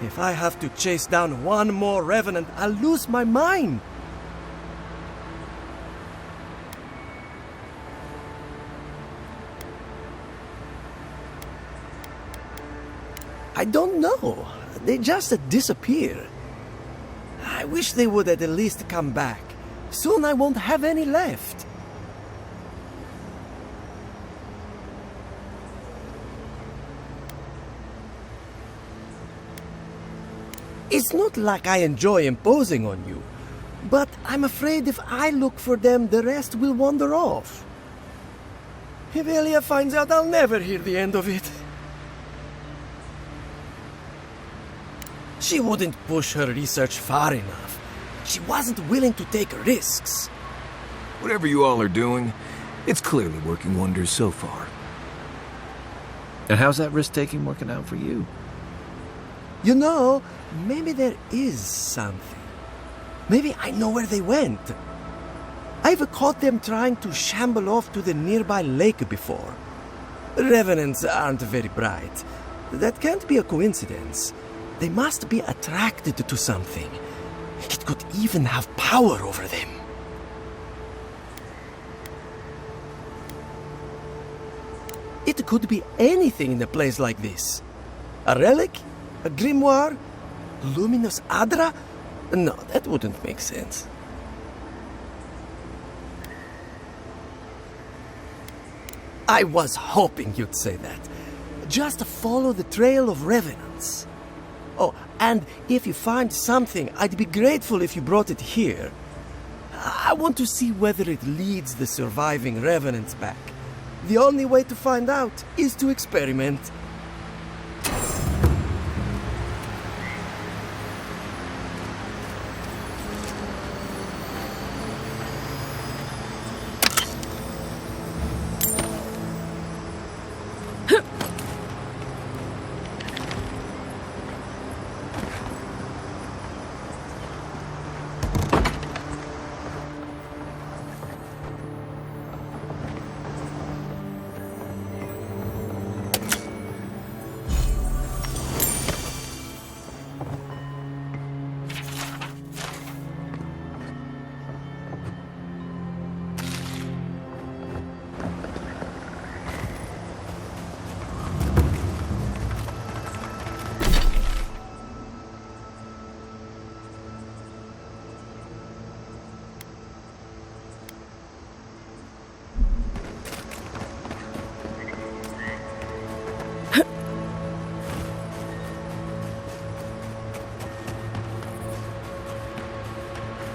Speaker 14: If I have to chase down one more revenant, I'll lose my mind. I don't know. They just disappear. I wish they would at least come back. Soon I won't have any left. It's not like I enjoy imposing on you, but I'm afraid if I look for them, the rest will wander off. If Elia finds out, I'll never hear the end of it. She wouldn't push her research far enough. She wasn't willing to take risks.
Speaker 2: Whatever you all are doing, it's clearly working wonders so far.
Speaker 3: And how's that risk-taking working out for you?
Speaker 14: You know, maybe there is something. Maybe I know where they went. I've caught them trying to shamble off to the nearby lake before. Revenants aren't very bright. That can't be a coincidence. They must be attracted to something. It could even have power over them. It could be anything in a place like this. A relic? A grimoire? Luminous Adra? No, that wouldn't make sense. I was hoping you'd say that. Just follow the trail of revenants. Oh, and if you find something, I'd be grateful if you brought it here. I want to see whether it leads the surviving revenants back. The only way to find out is to experiment.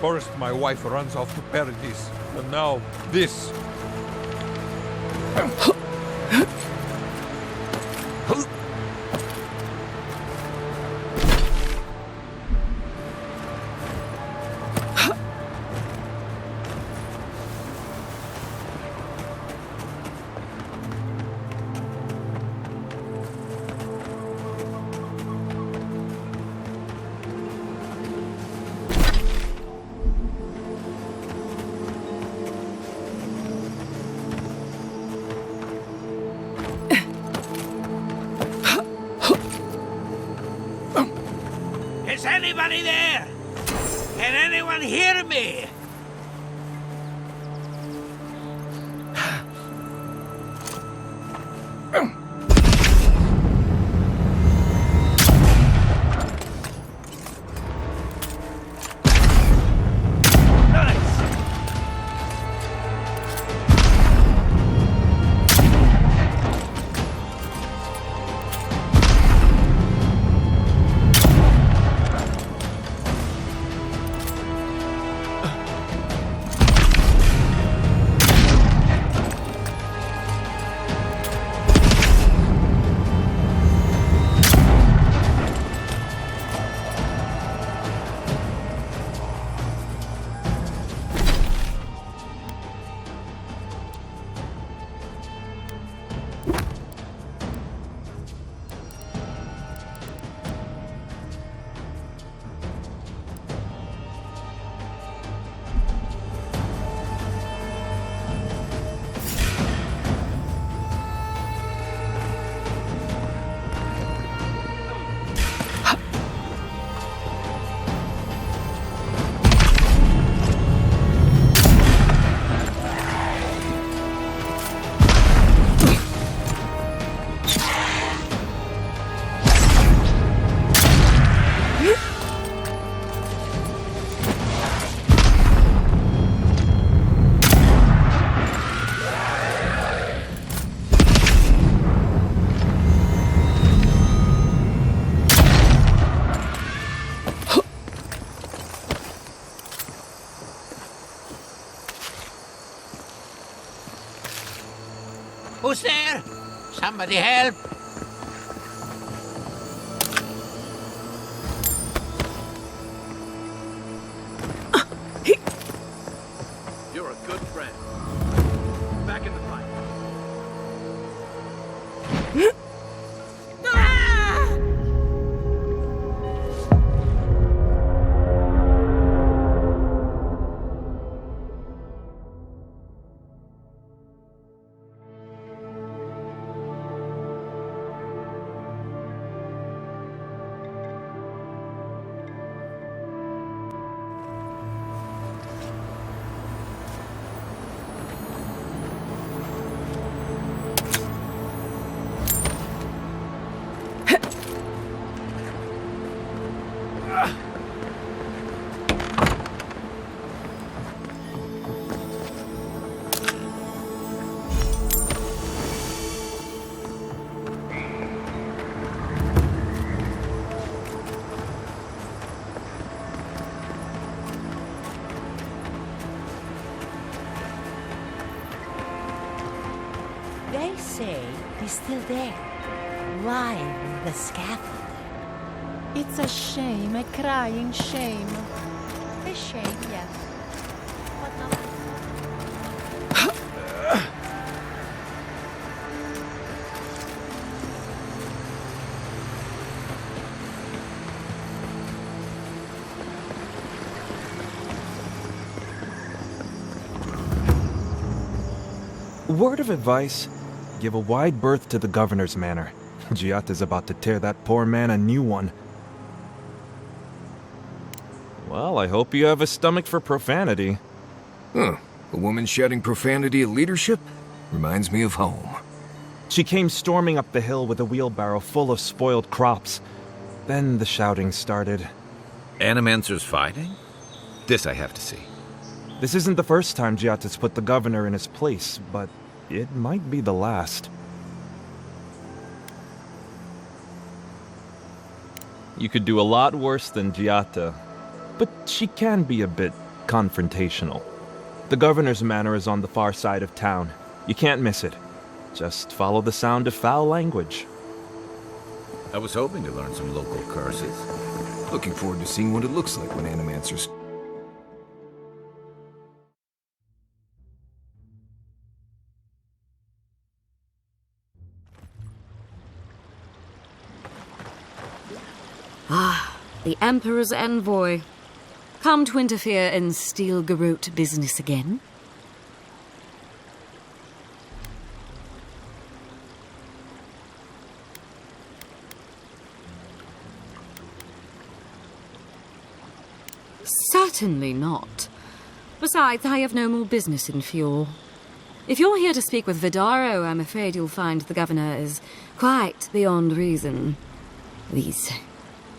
Speaker 15: First, my wife runs off to Paradise, and now this.
Speaker 8: Is anybody there? Can anyone hear me? Who's there? Somebody help!
Speaker 9: You're a good friend. Back in the fight.
Speaker 16: They say he's still there, lying on the scaffold. It's a shame, a crying shame. A shame, yes. But not.
Speaker 10: Word of advice, give a wide berth to the governor's manor. Giatta's about to tear that poor man a new one. Well, I hope you have a stomach for profanity.
Speaker 2: Huh. A woman shouting profanity at leadership? Reminds me of home.
Speaker 10: She came storming up the hill with a wheelbarrow full of spoiled crops. Then the shouting started.
Speaker 3: Animancers fighting? This I have to see.
Speaker 10: This isn't the first time Giatta's put the governor in his place, but it might be the last. You could do a lot worse than Giatta, but she can be a bit confrontational. The governor's manor is on the far side of town. You can't miss it. Just follow the sound of foul language.
Speaker 4: I was hoping to learn some local curses.
Speaker 2: Looking forward to seeing what it looks like when Animancers...
Speaker 17: Ah, the Emperor's envoy. Come to interfere in Steel Garrote business again? Certainly not. Besides, I have no more business in Fjord. If you're here to speak with Vidaro, I'm afraid you'll find the governor is quite beyond reason. These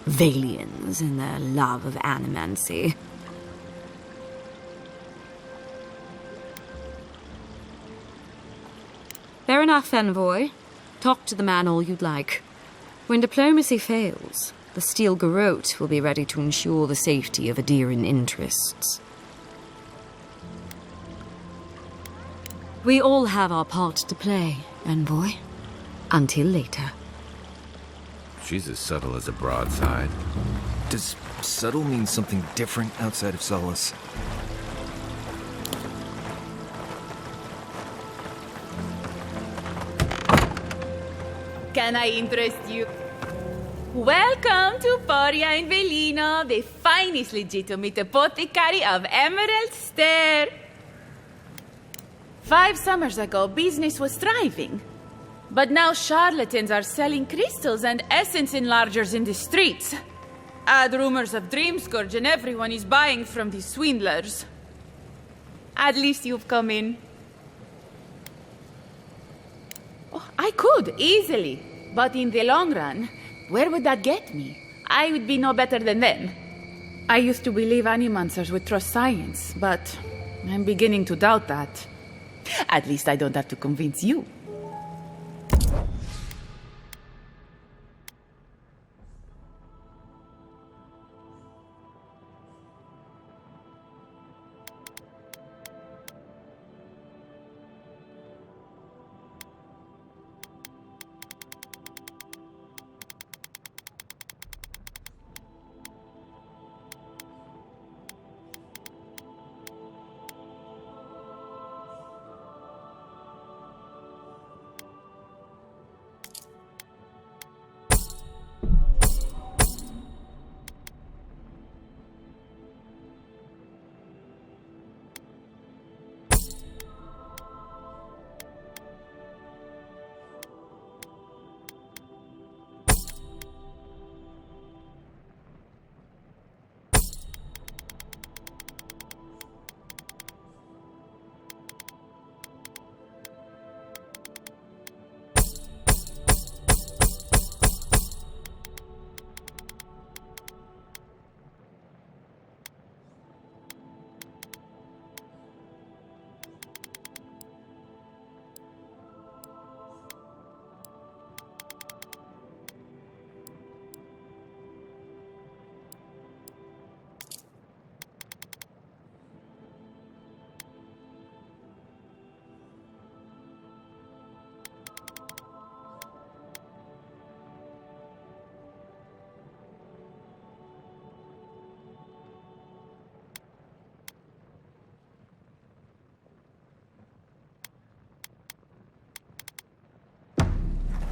Speaker 17: Valians and their love of animancy. Fair enough, envoy. Talk to the man all you'd like. When diplomacy fails, the Steel Garrote will be ready to ensure the safety of Adirian interests. We all have our part to play, envoy. Until later.
Speaker 4: She's as subtle as a broadside.
Speaker 2: Does subtle mean something different outside of Solace?
Speaker 18: Can I interest you? Welcome to Poria in Velino, the finest legitimate apothecary of Emerald Stair. 5 summers ago, business was thriving. But now charlatans are selling crystals and essence enlargers in the streets. Add rumors of Dreamscourge and everyone is buying from these swindlers. At least you've come in. Oh, I could, easily. But in the long run, where would that get me? I would be no better than them. I used to believe Animancers would trust science, but I'm beginning to doubt that. At least I don't have to convince you.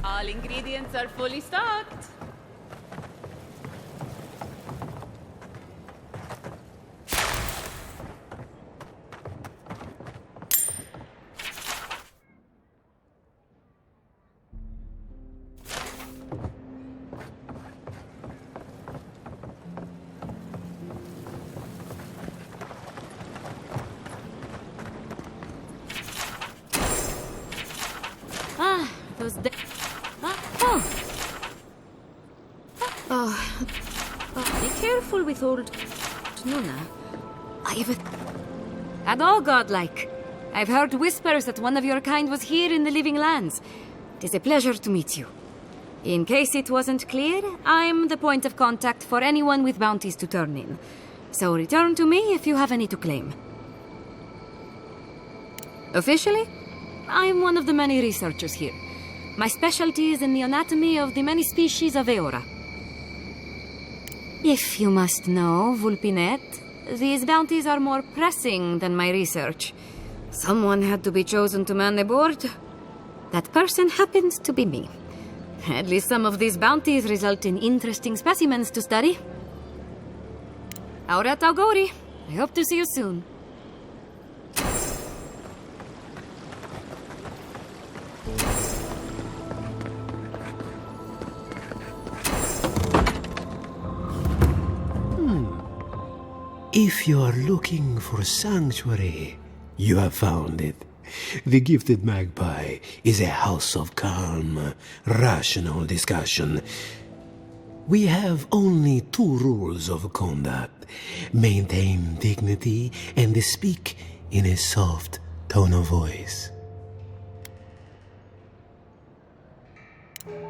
Speaker 18: All ingredients are fully stocked.
Speaker 17: Those be careful with old Nuna. And all godlike. I've heard whispers that one of your kind was here in the Living Lands. It is a pleasure to meet you. In case it wasn't clear, I'm the point of contact for anyone with bounties to turn in. So return to me if you have any to claim. Officially, I am one of the many researchers here. My specialty is in the anatomy of the many species of Eora. If you must know, Vulpinet, these bounties are more pressing than my research. Someone had to be chosen to man the board. That person happens to be me. At least some of these bounties result in interesting specimens to study. Auret Auguri. I hope to see you soon.
Speaker 19: If you are looking for sanctuary, you have found it. The Gifted Magpie is a house of calm, rational discussion. We have only 2 rules of conduct. Maintain dignity and speak in a soft tone of voice.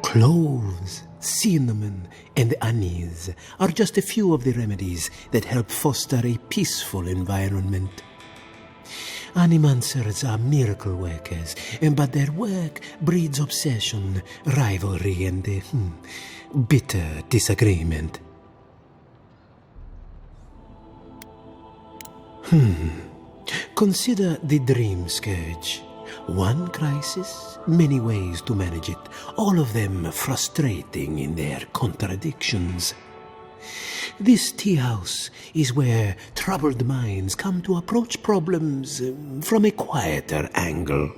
Speaker 19: Cloves, cinnamon, and anise are just a few of the remedies that help foster a peaceful environment. Animancers are miracle workers, but their work breeds obsession, rivalry, and bitter disagreement. Consider the Dream Scourge. One crisis, many ways to manage it, all of them frustrating in their contradictions. This tea house is where troubled minds come to approach problems from a quieter angle.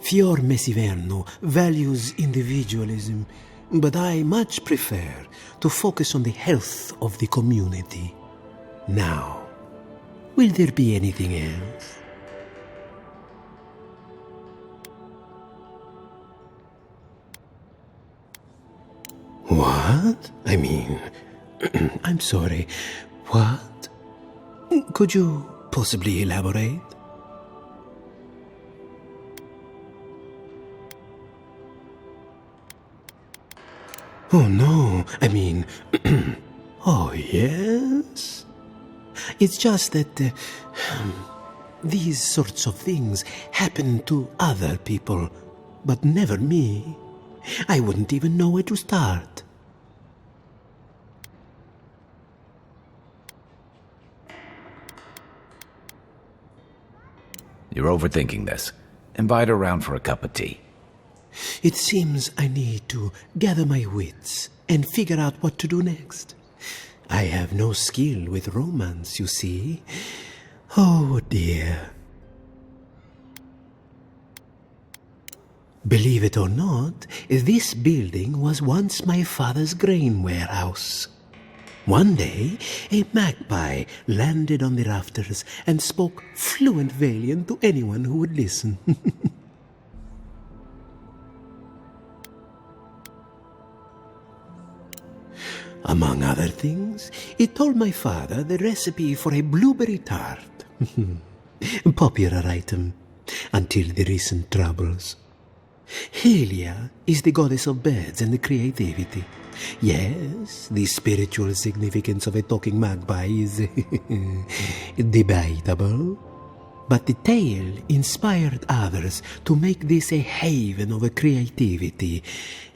Speaker 19: Fior Messiverno values individualism, but I much prefer to focus on the health of the community. Now, will there be anything else? What? I mean, I'm sorry. What? Could you possibly elaborate? Oh no, I mean, oh yes? It's just that these sorts of things happen to other people, but never me. I wouldn't even know where to start.
Speaker 4: You're overthinking this. Invite her around for a cup of tea.
Speaker 19: It seems I need to gather my wits and figure out what to do next. I have no skill with romance, you see. Oh dear. Believe it or not, this building was once my father's grain warehouse. One day, a magpie landed on the rafters and spoke fluent Valian to anyone who would listen. Among other things, it told my father the recipe for a blueberry tart. Popular item, until the recent troubles. Helia is the goddess of birds and creativity. Yes, the spiritual significance of a talking magpie is debatable. But the tale inspired others to make this a haven of creativity.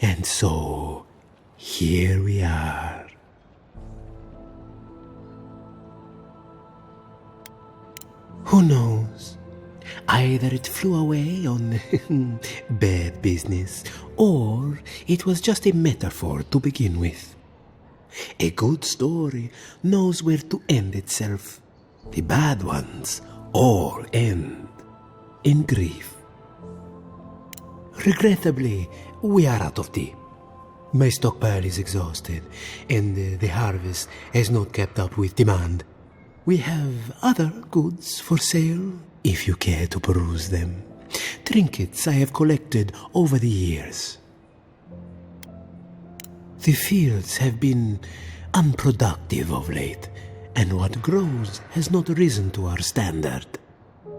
Speaker 19: And so, here we are. Who knows? Either it flew away on bad business, or it was just a metaphor to begin with. A good story knows where to end itself. The bad ones all end in grief. Regrettably, we are out of tea. My stockpile is exhausted, and the harvest has not kept up with demand. We have other goods for sale, if you care to peruse them. Trinkets I have collected over the years. The fields have been unproductive of late, and what grows has not risen to our standard.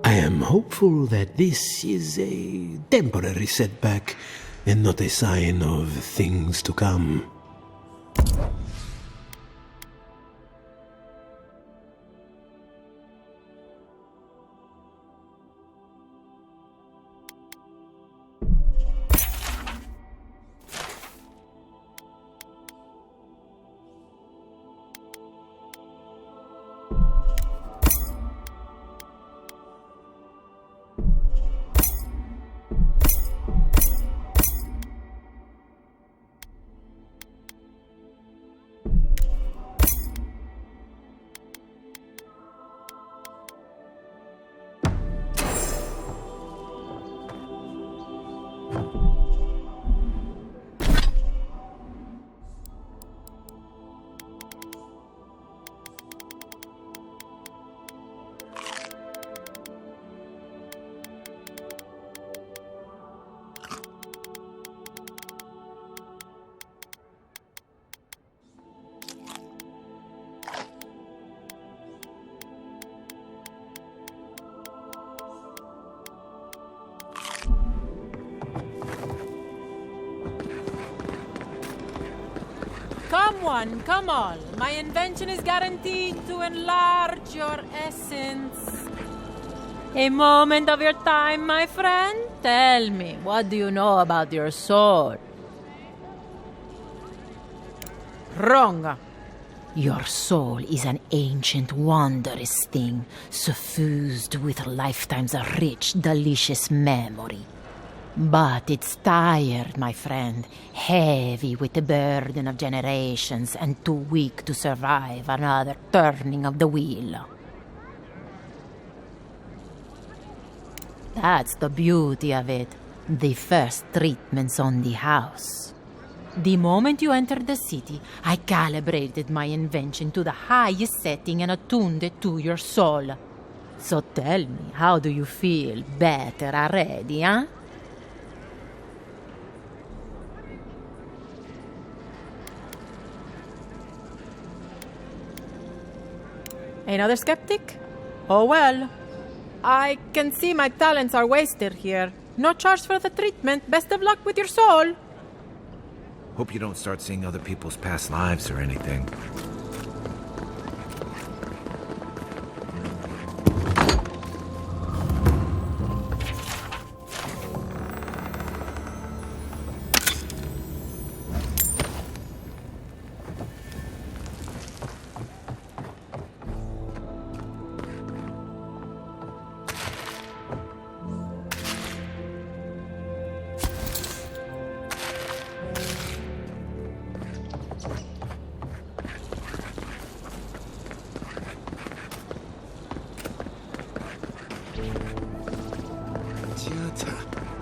Speaker 19: I am hopeful that this is a temporary setback and not a sign of things to come.
Speaker 16: Come one, come all. My invention is guaranteed to enlarge your essence. A moment of your time, my friend. Tell me, what do you know about your soul? Wrong. Your soul is an ancient, wondrous thing, suffused with lifetimes of rich, delicious memory. But it's tired, my friend, heavy with the burden of generations and too weak to survive another turning of the wheel. That's the beauty of it, the first treatments on the house. The moment you entered the city, I calibrated my invention to the highest setting and attuned it to your soul. So tell me, how do you feel? Better already, huh? Another skeptic? Oh well. I can see my talents are wasted here. No charge for the treatment. Best of luck with your soul.
Speaker 3: Hope you don't start seeing other people's past lives or anything.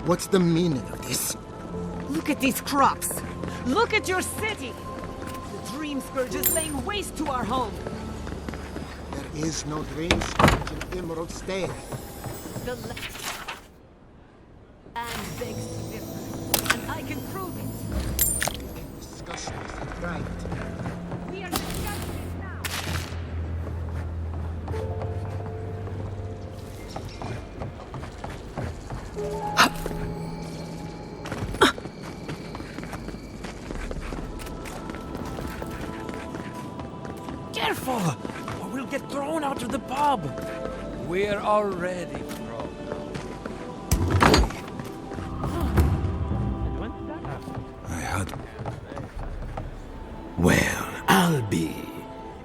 Speaker 14: What's the meaning of this?
Speaker 20: Look at these crops. Look at your city. The Dream Scourge is laying waste to our home.
Speaker 14: There is no Dream Scourge in Emerald Stair.
Speaker 20: The land begs to differ, and I can prove it.
Speaker 14: We can discuss this in private.
Speaker 20: We are discussing it now.
Speaker 10: Careful, or we'll get thrown out of the pub.
Speaker 15: We're already thrown.
Speaker 19: I had... Well, I'll be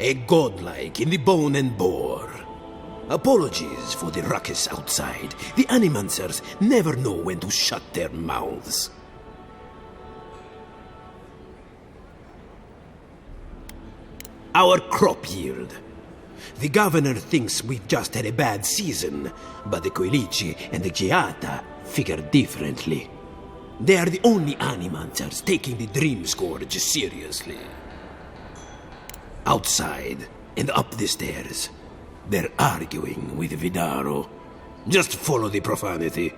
Speaker 19: a godlike in the bone and bore. Apologies for the ruckus outside. The animancers never know when to shut their mouths. Our crop yield. The governor thinks we've just had a bad season, but the Koilichi and the Giata figure differently. They are the only animancers taking the Dream Scourge seriously. Outside and up the stairs, they're arguing with Vidaro. Just follow the profanity.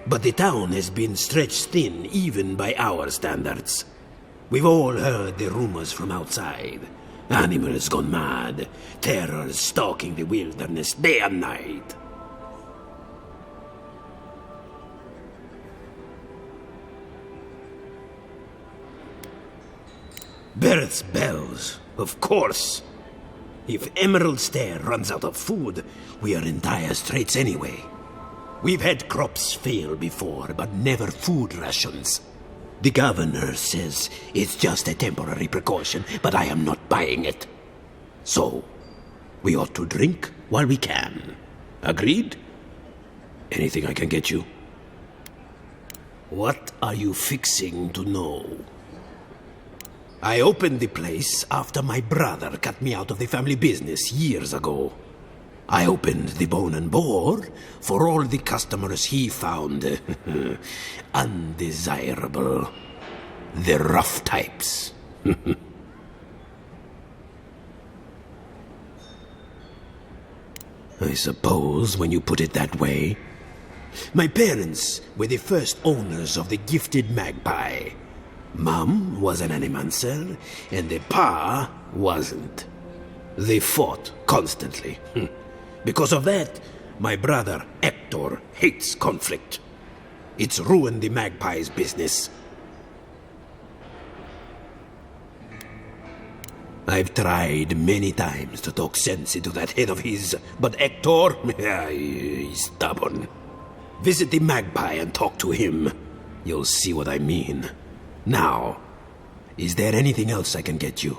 Speaker 19: But the town has been stretched thin even by our standards. We've all heard the rumors from outside. Animals gone mad. Terror stalking the wilderness day and night. Birth's bells, of course. If Emerald Stair runs out of food, we are in dire straits anyway. We've had crops fail before, but never food rations. The governor says it's just a temporary precaution, but I am not buying it. So, we ought to drink while we can. Agreed? Anything I can get you? What are you fixing to know? I opened the place after my brother cut me out of the family business years ago. I opened the Bone and Boar for all the customers he found undesirable. The rough types. I suppose when you put it that way. My parents were the first owners of the gifted magpie. Mom was an animancer, and the pa wasn't. They fought constantly. Because of that, my brother Hector hates conflict. It's ruined the magpie's business. I've tried many times to talk sense into that head of his, but Hector, he's stubborn. Visit the magpie and talk to him. You'll see what I mean. Now, is there anything else I can get you?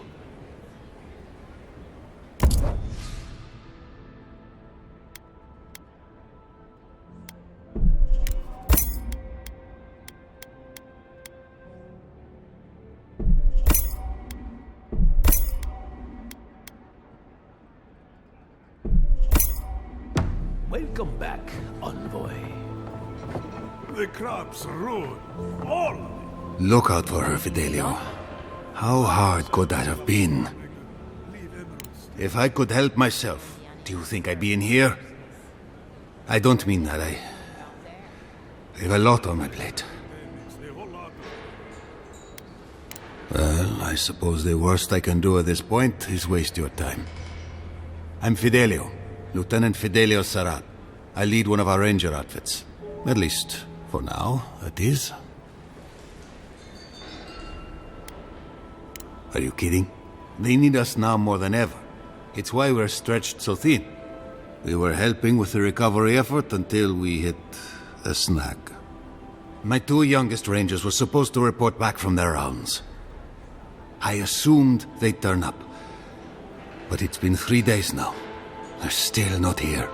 Speaker 13: Welcome back, envoy.
Speaker 15: The crops ruined. All of it.
Speaker 13: Look out for her, Fidelio. How hard could that have been? If I could help myself, do you think I'd be in here? I don't mean that. I have a lot on my plate. Well, I suppose the worst I can do at this point is waste your time. I'm Fidelio, Lieutenant Fidelio Sarat. I lead one of our ranger outfits. At least, for now, it is. Are you kidding? They need us now more than ever. It's why we're stretched so thin. We were helping with the recovery effort until we hit a snag. My two youngest rangers were supposed to report back from their rounds. I assumed they'd turn up. But it's been 3 days now. They're still not here.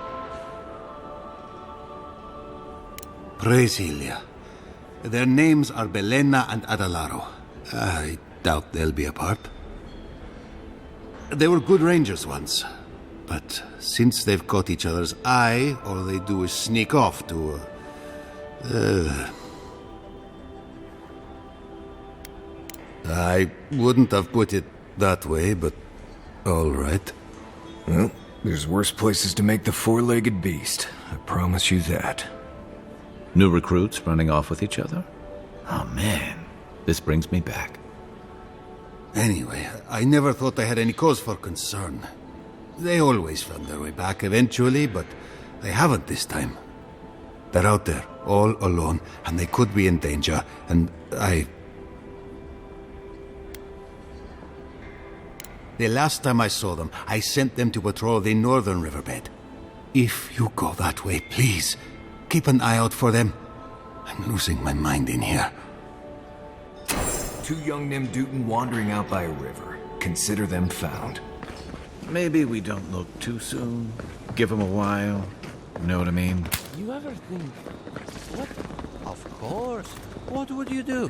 Speaker 13: Brasilia. Their names are Belena and Adalaro. I doubt they'll be apart. They were good rangers once, but since they've caught each other's eye, all they do is sneak off to... I wouldn't have put it that way, but all right.
Speaker 2: Well, there's worse places to make the four-legged beast. I promise you that.
Speaker 4: New recruits running off with each other? Oh man, this brings me back.
Speaker 13: Anyway, I never thought I had any cause for concern. They always found their way back eventually, but they haven't this time. They're out there, all alone, and they could be in danger, and The last time I saw them, I sent them to patrol the northern riverbed. If you go that way, please, keep an eye out for them. I'm losing my mind in here.
Speaker 2: Two young Nimdutan wandering out by a river. Consider them found.
Speaker 4: Maybe we don't look too soon. Give them a while. You know what I mean?
Speaker 6: You ever think, what? Of course. What would you do?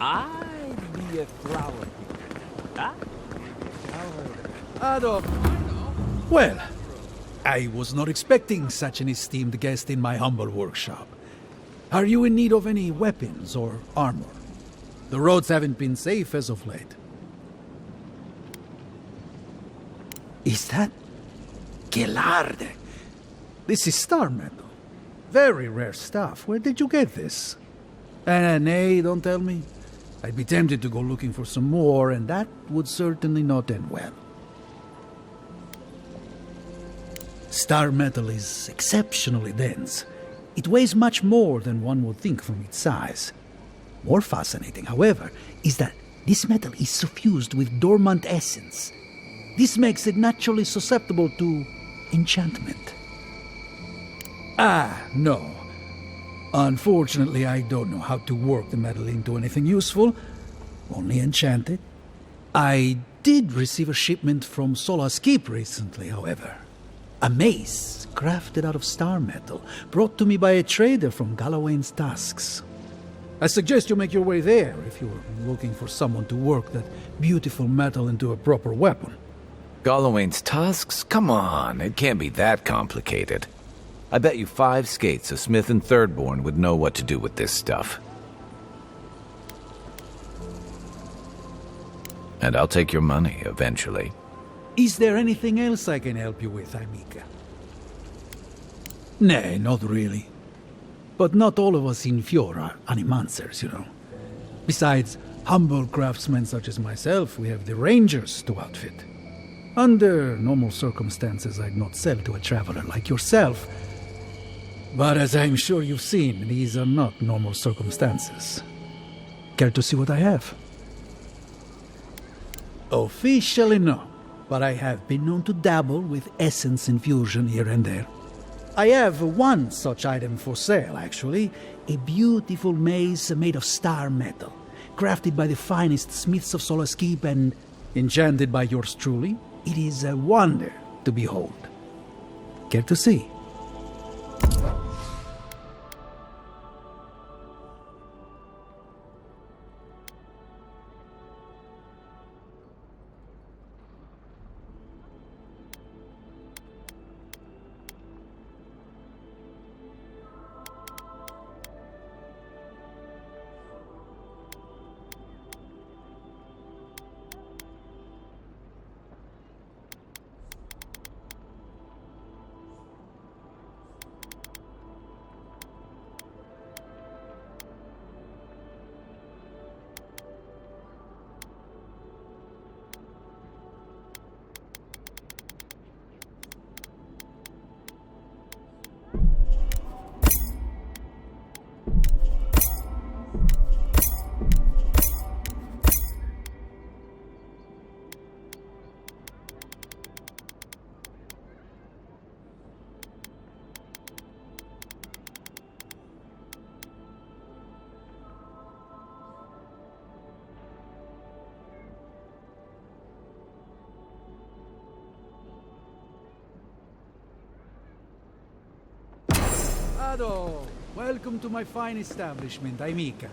Speaker 6: I'd be a flower. Ah?
Speaker 21: Well, I was not expecting such an esteemed guest in my humble workshop. Are you in need of any weapons or armor? The roads haven't been safe as of late. Is that Gelarde? This is star metal. Very rare stuff. Where did you get this? Nay, don't tell me. I'd be tempted to go looking for some more, and that would certainly not end well. Star metal is exceptionally dense. It weighs much more than one would think from its size. More fascinating, however, is that this metal is suffused with dormant essence. This makes it naturally susceptible to enchantment. No. Unfortunately, I don't know how to work the metal into anything useful. Only enchant it. I did receive a shipment from Solace Keep recently, however. A mace crafted out of star metal, brought to me by a trader from Galawain's Tusks. I suggest you make your way there if you're looking for someone to work that beautiful metal into a proper weapon.
Speaker 4: Galawain's Tusks? Come on, it can't be that complicated. I bet you 5 skates a Smith and Thirdborn would know what to do with this stuff. And I'll take your money eventually.
Speaker 21: Is there anything else I can help you with, Amica? Nay, not really. But not all of us in Fjord are animancers, you know. Besides humble craftsmen such as myself, we have the Rangers to outfit. Under normal circumstances, I'd not sell to a traveler like yourself. But as I'm sure you've seen, these are not normal circumstances. Care to see what I have? Officially no, but I have been known to dabble with essence infusion here and there. I have one such item for sale, actually. A beautiful mace made of star metal, crafted by the finest smiths of Solace Keep and enchanted by yours truly. It is a wonder to behold. Care to see? Ado, welcome to my fine establishment, Amica.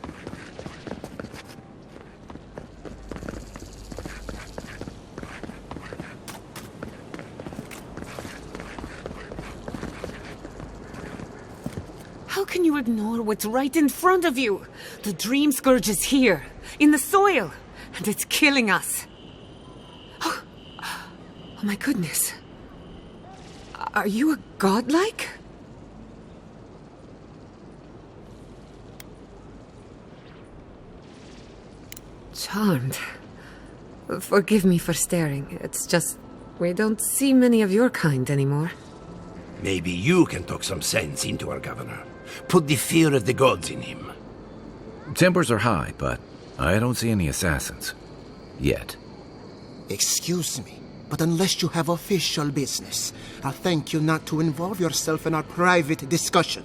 Speaker 20: How can you ignore what's right in front of you? The Dream Scourge is here, in the soil, and it's killing us. Oh my goodness. Are you a godlike? Charmed. Forgive me for staring. It's just, we don't see many of your kind anymore.
Speaker 19: Maybe you can talk some sense into our governor. Put the fear of the gods in him.
Speaker 4: Tempers are high, but I don't see any assassins. Yet.
Speaker 1: Excuse me, but unless you have official business, I thank you not to involve yourself in our private discussion.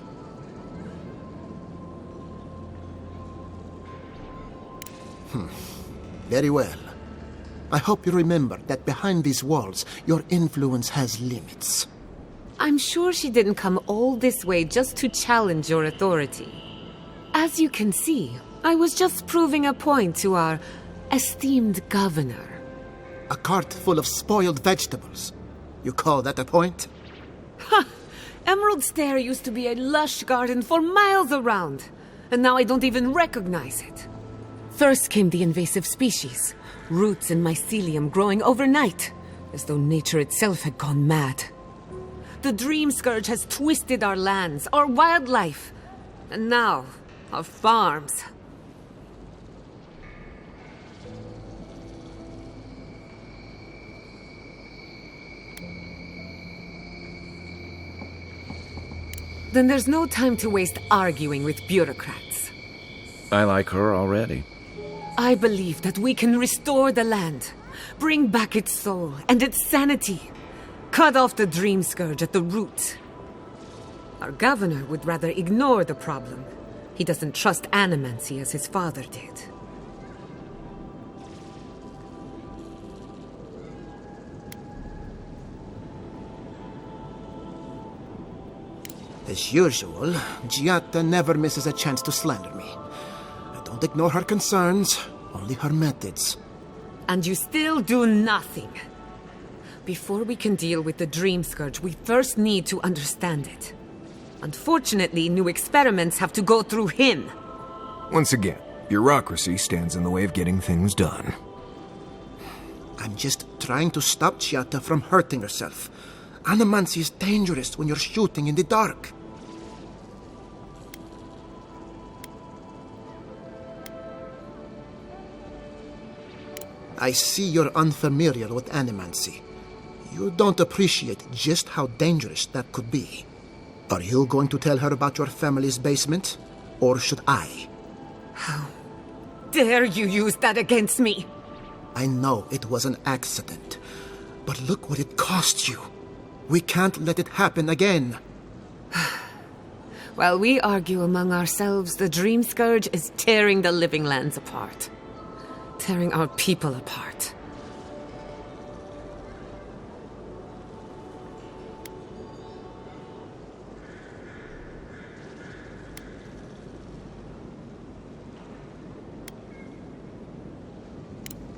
Speaker 1: Very well. I hope you remember that behind these walls, your influence has limits.
Speaker 20: I'm sure she didn't come all this way just to challenge your authority. As you can see, I was just proving a point to our esteemed governor.
Speaker 1: A cart full of spoiled vegetables. You call that a point?
Speaker 20: Ha! Emerald Stair used to be a lush garden for miles around, and now I don't even recognize it. First came the invasive species, roots and mycelium growing overnight, as though nature itself had gone mad. The Dream Scourge has twisted our lands, our wildlife, and now our farms. Then there's no time to waste arguing with bureaucrats.
Speaker 3: I like her already.
Speaker 20: I believe that we can restore the land, bring back its soul and its sanity, cut off the dream scourge at the root. Our governor would rather ignore the problem. He doesn't trust animancy as his father did.
Speaker 1: As usual, Giatta never misses a chance to slander me. I don't ignore her concerns, only her methods.
Speaker 20: And you still do nothing. Before we can deal with the Dream Scourge, we first need to understand it. Unfortunately, new experiments have to go through him.
Speaker 2: Once again, bureaucracy stands in the way of getting things done.
Speaker 1: I'm just trying to stop Giatta from hurting herself. Animancy is dangerous when you're shooting in the dark. I see you're unfamiliar with animancy. You don't appreciate just how dangerous that could be. Are you going to tell her about your family's basement? Or should I?
Speaker 20: How dare you use that against me?
Speaker 1: I know it was an accident, but look what it cost you. We can't let it happen again.
Speaker 20: While we argue among ourselves, the Dream Scourge is tearing the living lands apart. Tearing our people apart.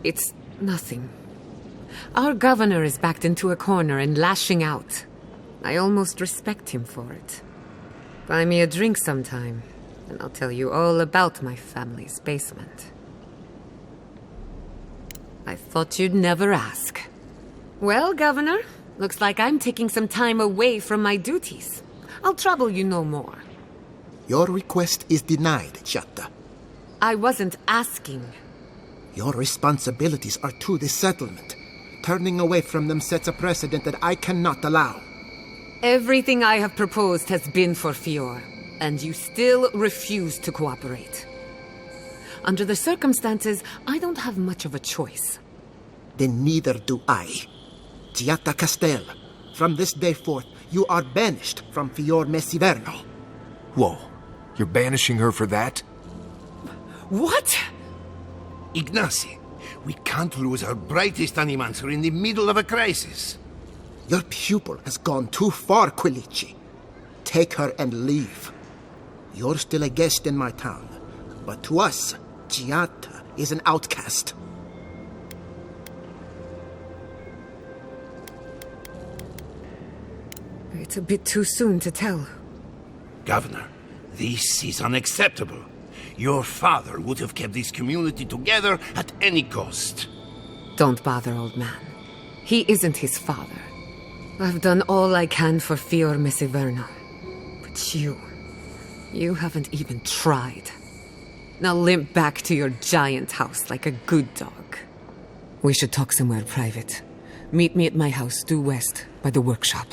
Speaker 20: It's nothing. Our governor is backed into a corner and lashing out. I almost respect him for it. Buy me a drink sometime, and I'll tell you all about my family's basement. I thought you'd never ask. Well, Governor, looks like I'm taking some time away from my duties. I'll trouble you no more.
Speaker 1: Your request is denied, Giatta.
Speaker 20: I wasn't asking.
Speaker 1: Your responsibilities are to the settlement. Turning away from them sets a precedent that I cannot allow.
Speaker 20: Everything I have proposed has been for Fior, and you still refuse to cooperate. Under the circumstances, I don't have much of a choice.
Speaker 1: Then neither do I. Giatta Castel, from this day forth, you are banished from Fior Messiverno.
Speaker 2: Whoa, you're banishing her for that?
Speaker 20: What?
Speaker 13: Ignacy, we can't lose our brightest animancer in the middle of a crisis.
Speaker 1: Your pupil has gone too far, Quilici. Take her and leave. You're still a guest in my town, but to us, Giatta is an outcast.
Speaker 20: It's a bit too soon to tell.
Speaker 13: Governor, this is unacceptable. Your father would have kept this community together at any cost.
Speaker 20: Don't bother, old man. He isn't his father. I've done all I can for Fior Messiverno. But you haven't even tried. Now limp back to your giant house like a good dog. We should talk somewhere private. Meet me at my house due west by the workshop.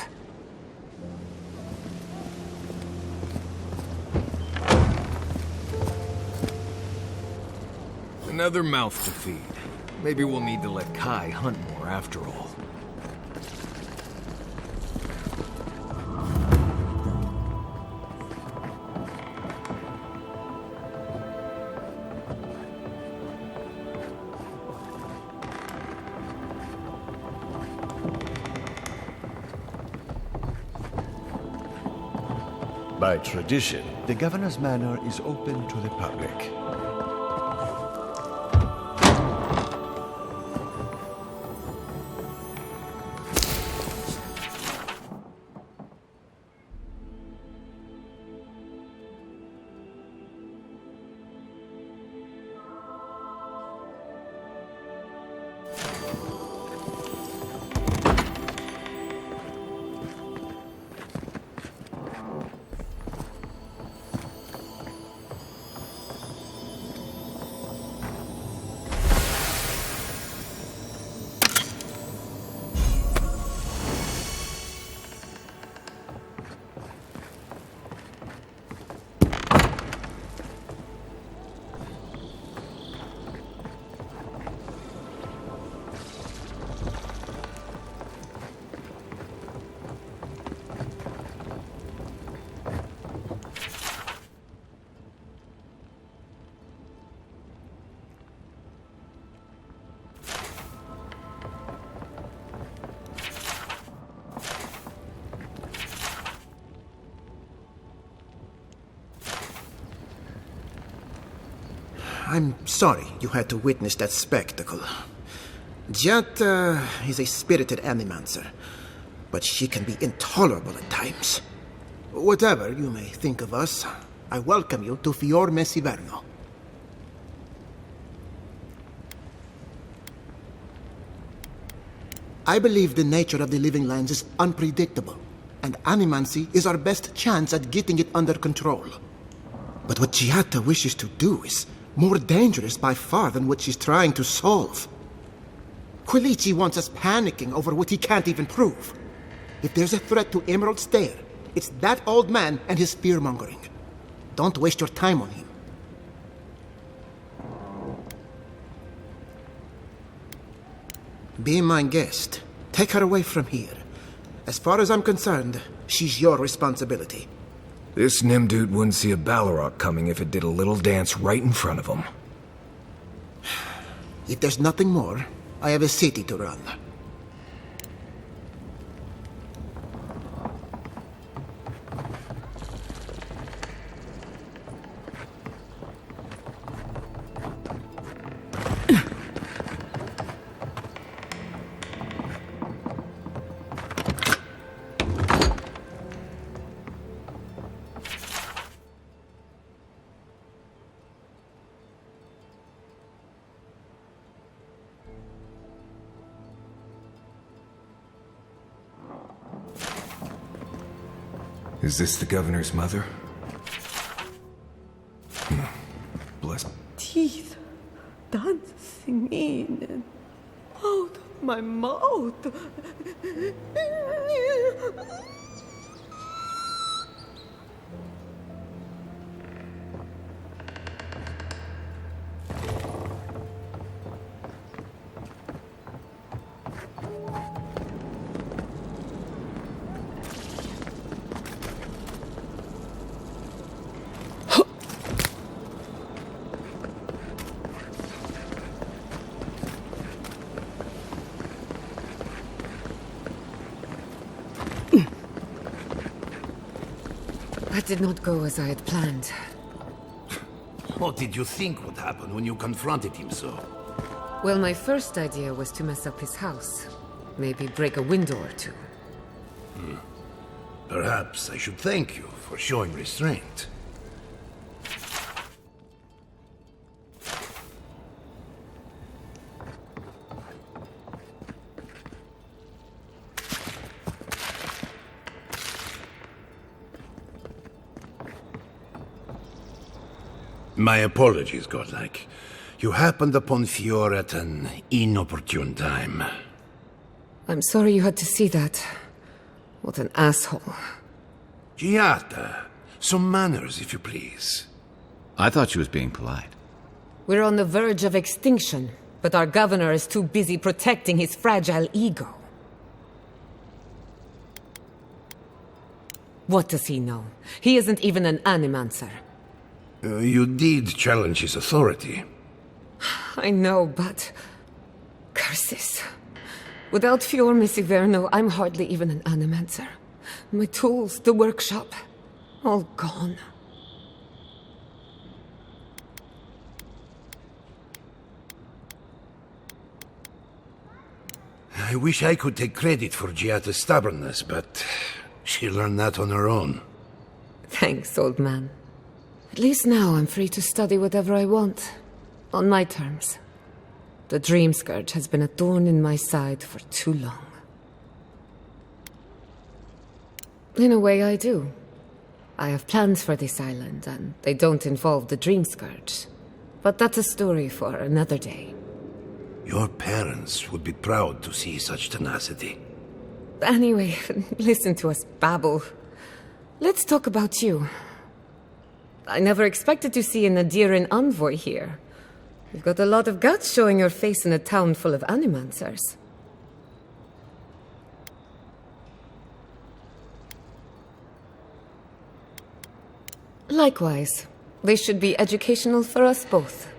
Speaker 2: Another mouth to feed. Maybe we'll need to let Kai hunt more after all.
Speaker 5: By tradition, the governor's manor is open to the public.
Speaker 1: I'm sorry you had to witness that spectacle. Giata is a spirited animancer, but she can be intolerable at times. Whatever you may think of us, I welcome you to Fior Mesiverno. I believe the nature of the living lands is unpredictable, and animancy is our best chance at getting it under control. But what Giata wishes to do is more dangerous by far than what she's trying to solve. Quilici wants us panicking over what he can't even prove. If there's a threat to Emerald Stair, it's that old man and his fear-mongering. Don't waste your time on him. Be my guest. Take her away from here. As far as I'm concerned, she's your responsibility.
Speaker 2: This Nimdude wouldn't see a Balrog coming if it did a little dance right in front of him.
Speaker 1: If there's nothing more, I have a city to run.
Speaker 2: Is this the governor's mother? Bless.
Speaker 20: Teeth dancing in and out of my mouth. That did not go as I had planned.
Speaker 7: What did you think would happen when you confronted him so?
Speaker 20: Well, my first idea was to mess up his house. Maybe break a window or two.
Speaker 7: Perhaps I should thank you for showing restraint. My apologies, Godlike. You happened upon Fior at an inopportune time.
Speaker 20: I'm sorry you had to see that. What an asshole.
Speaker 7: Giata, some manners, if you please.
Speaker 4: I thought she was being polite.
Speaker 20: We're on the verge of extinction, but our governor is too busy protecting his fragile ego. What does he know? He isn't even an animancer.
Speaker 7: You did challenge his authority.
Speaker 20: I know, but... curses. Without Fior Mesiverno, I'm hardly even an animancer. My tools, the workshop, all gone.
Speaker 7: I wish I could take credit for Giata's stubbornness, but she learned that on her own.
Speaker 20: Thanks, old man. At least now I'm free to study whatever I want. On my terms. The Dream Scourge has been a thorn in my side for too long. In a way, I do. I have plans for this island, and they don't involve the Dream Scourge. But that's a story for another day.
Speaker 7: Your parents would be proud to see such tenacity.
Speaker 20: Anyway, listen to us babble. Let's talk about you. I never expected to see an Adiran envoy here. You've got a lot of guts showing your face in a town full of animancers. Likewise. They should be educational for us both.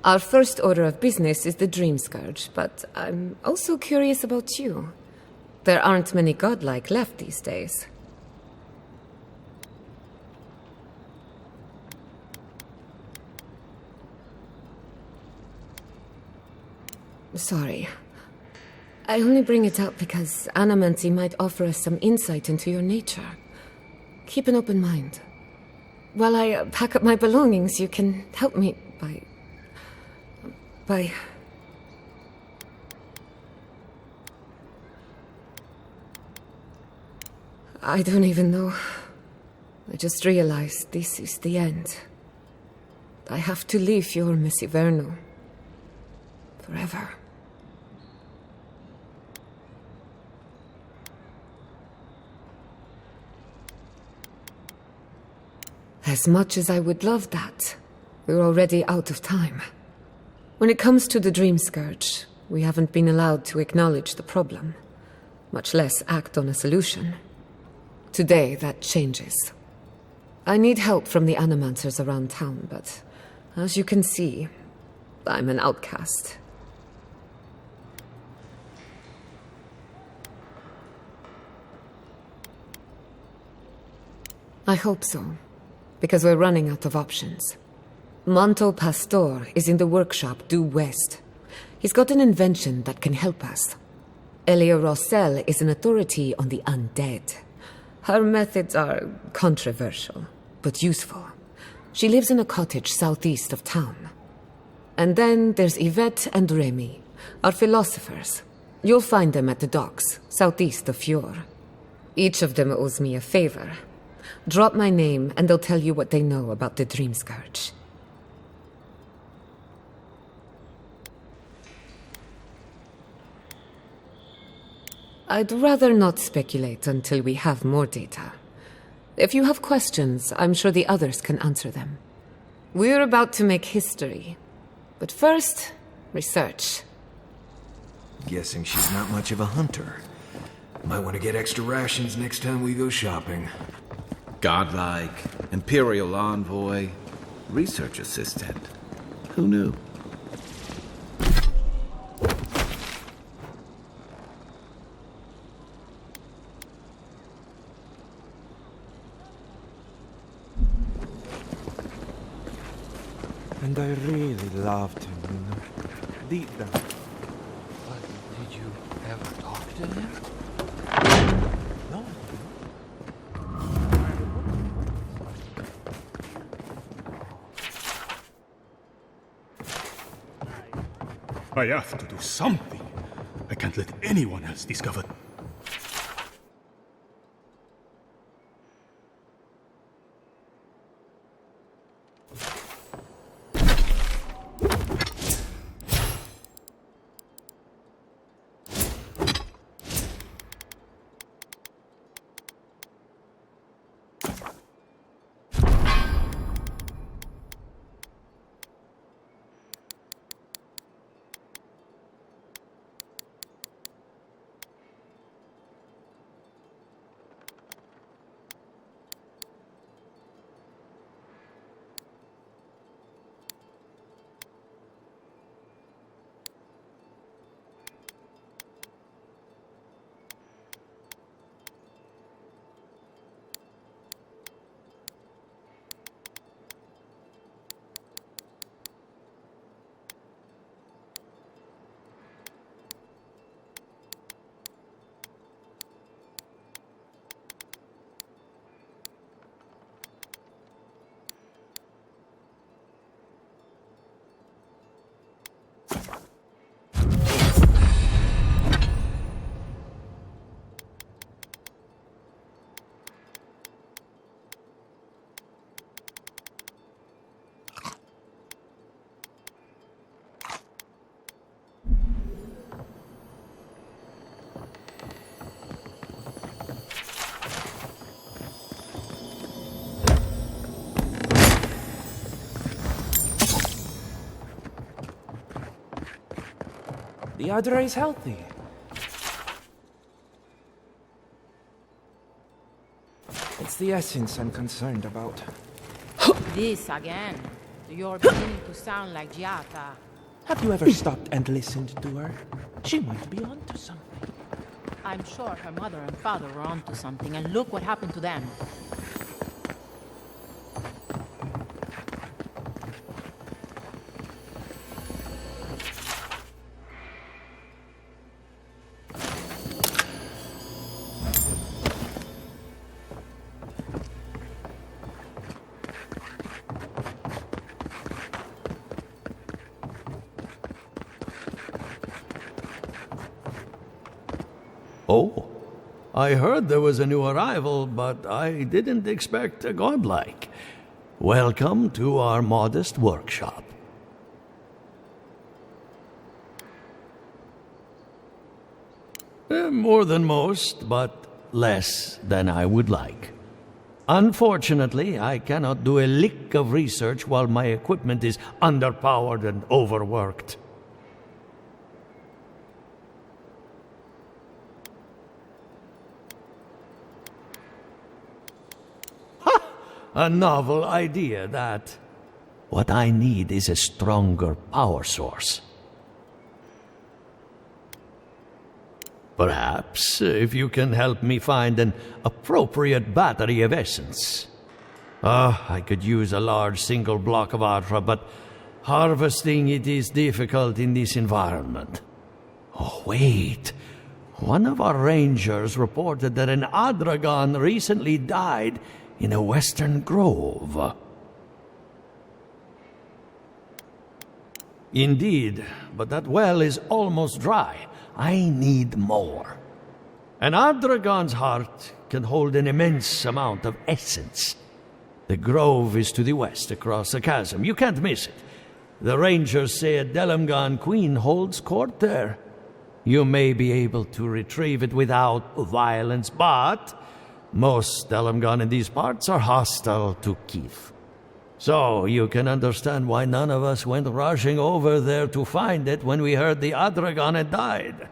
Speaker 20: Our first order of business is the Dream Scourge, but I'm also curious about you. There aren't many godlike left these days. Sorry. I only bring it up because Anamancy might offer us some insight into your nature. Keep an open mind. While I pack up my belongings, you can help me by... I don't even know. I just realized this is the end. I have to leave your Miss Iverno. Forever. As much as I would love that, we're already out of time. When it comes to the Dream Scourge, we haven't been allowed to acknowledge the problem, much less act on a solution. Today, that changes. I need help from the Animancers around town, but as you can see, I'm an outcast. I hope so, because we're running out of options. Manto Pastor is in the workshop due west. He's got an invention that can help us. Elia Rossell is an authority on the undead. Her methods are controversial, but useful. She lives in a cottage southeast of town. And then there's Yvette and Remy, our philosophers. You'll find them at the docks, southeast of Fjord. Each of them owes me a favor. Drop my name and they'll tell you what they know about the Dream Scourge. I'd rather not speculate until we have more data. If you have questions, I'm sure the others can answer them. We're about to make history. But first, research.
Speaker 2: Guessing she's not much of a hunter. Might want to get extra rations next time we go shopping.
Speaker 3: Godlike, Imperial Envoy, Research Assistant. Who knew?
Speaker 10: And I really loved him, you know. Deep down.
Speaker 15: But did you ever talk to him?
Speaker 10: No.
Speaker 11: I have to do something. I can't let anyone else discover.
Speaker 10: The other is healthy. It's the essence I'm concerned about.
Speaker 16: This again. You're beginning to sound like Giata.
Speaker 10: Have you ever stopped and listened to her? She might be onto something.
Speaker 16: I'm sure her mother and father were onto something, and look what happened to them.
Speaker 12: Oh, I heard there was a new arrival, but I didn't expect a godlike. Welcome to our modest workshop. More than most, but less than I would like. Unfortunately, I cannot do a lick of research while my equipment is underpowered and overworked. Ha! A novel idea, that. What I need is a stronger power source. Perhaps, if you can help me find an appropriate battery of essence. I could use a large single block of Ultra, but harvesting it is difficult in this environment. Oh, wait. One of our rangers reported that an Adragon recently died in a western grove. Indeed, but that well is almost dry. I need more. An Adragon's heart can hold an immense amount of essence. The grove is to the west, across the chasm. You can't miss it. The rangers say a Delamgan queen holds court there. You may be able to retrieve it without violence, but most Delamgan in these parts are hostile to Keith. So you can understand why none of us went rushing over there to find it when we heard the Adragon had died.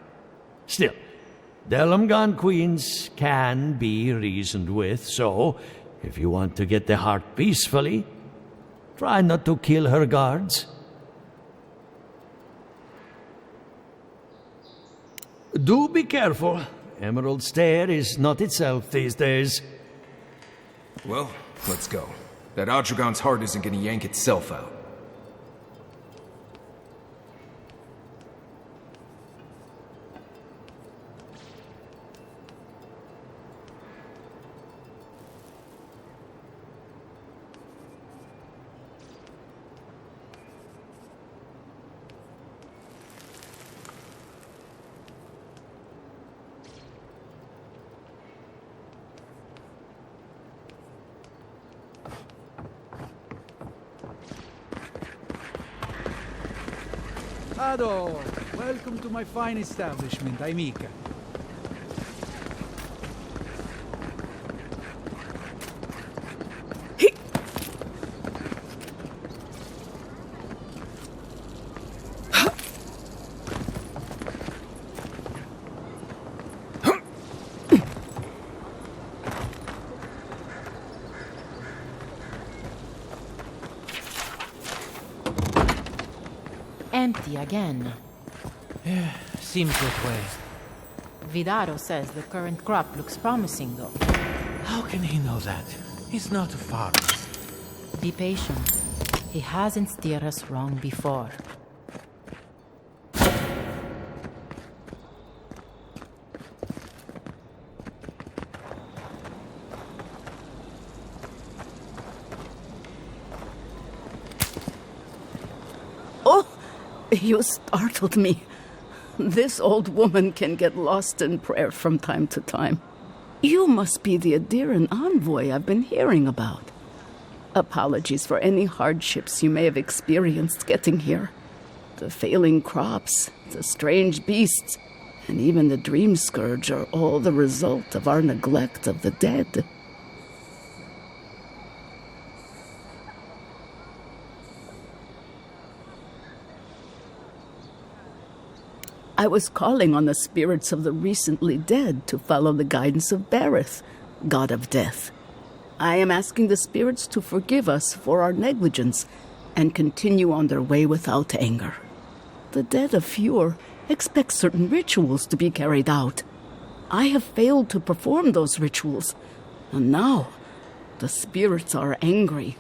Speaker 12: Still, Delamgan queens can be reasoned with, so if you want to get the heart peacefully, try not to kill her guards. Do be careful. Emerald Stair is not itself these days.
Speaker 2: Well, let's go. That Adragon's heart isn't gonna yank itself out.
Speaker 21: Ado, welcome to my fine establishment, amica.
Speaker 16: Empty again.
Speaker 9: Seems that way.
Speaker 16: Vidaro says the current crop looks promising, though.
Speaker 9: How can he know that? He's not a farmer.
Speaker 16: Be patient. He hasn't steered us wrong before.
Speaker 22: You startled me. This old woman can get lost in prayer from time to time. You must be the Adiran envoy I've been hearing about. Apologies for any hardships you may have experienced getting here. The failing crops, the strange beasts, and even the dream scourge are all the result of our neglect of the dead. I was calling on the spirits of the recently dead to follow the guidance of Bareth, god of death. I am asking the spirits to forgive us for our negligence and continue on their way without anger. The dead of Fjord expect certain rituals to be carried out. I have failed to perform those rituals, and now the spirits are angry.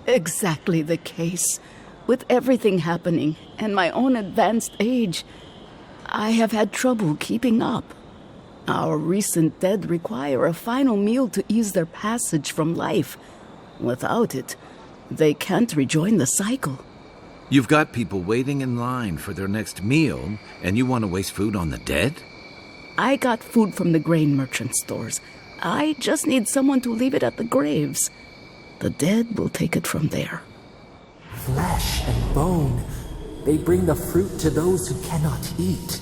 Speaker 22: Exactly the case. With everything happening and my own advanced age, I have had trouble keeping up. Our recent dead require a final meal to ease their passage from life. Without it, they can't rejoin the cycle.
Speaker 3: You've got people waiting in line for their next meal, and you want to waste food on the dead?
Speaker 22: I got food from the grain merchant stores. I just need someone to leave it at the graves. The dead will take it from there.
Speaker 6: Flesh and bone, they bring the fruit to those who cannot eat.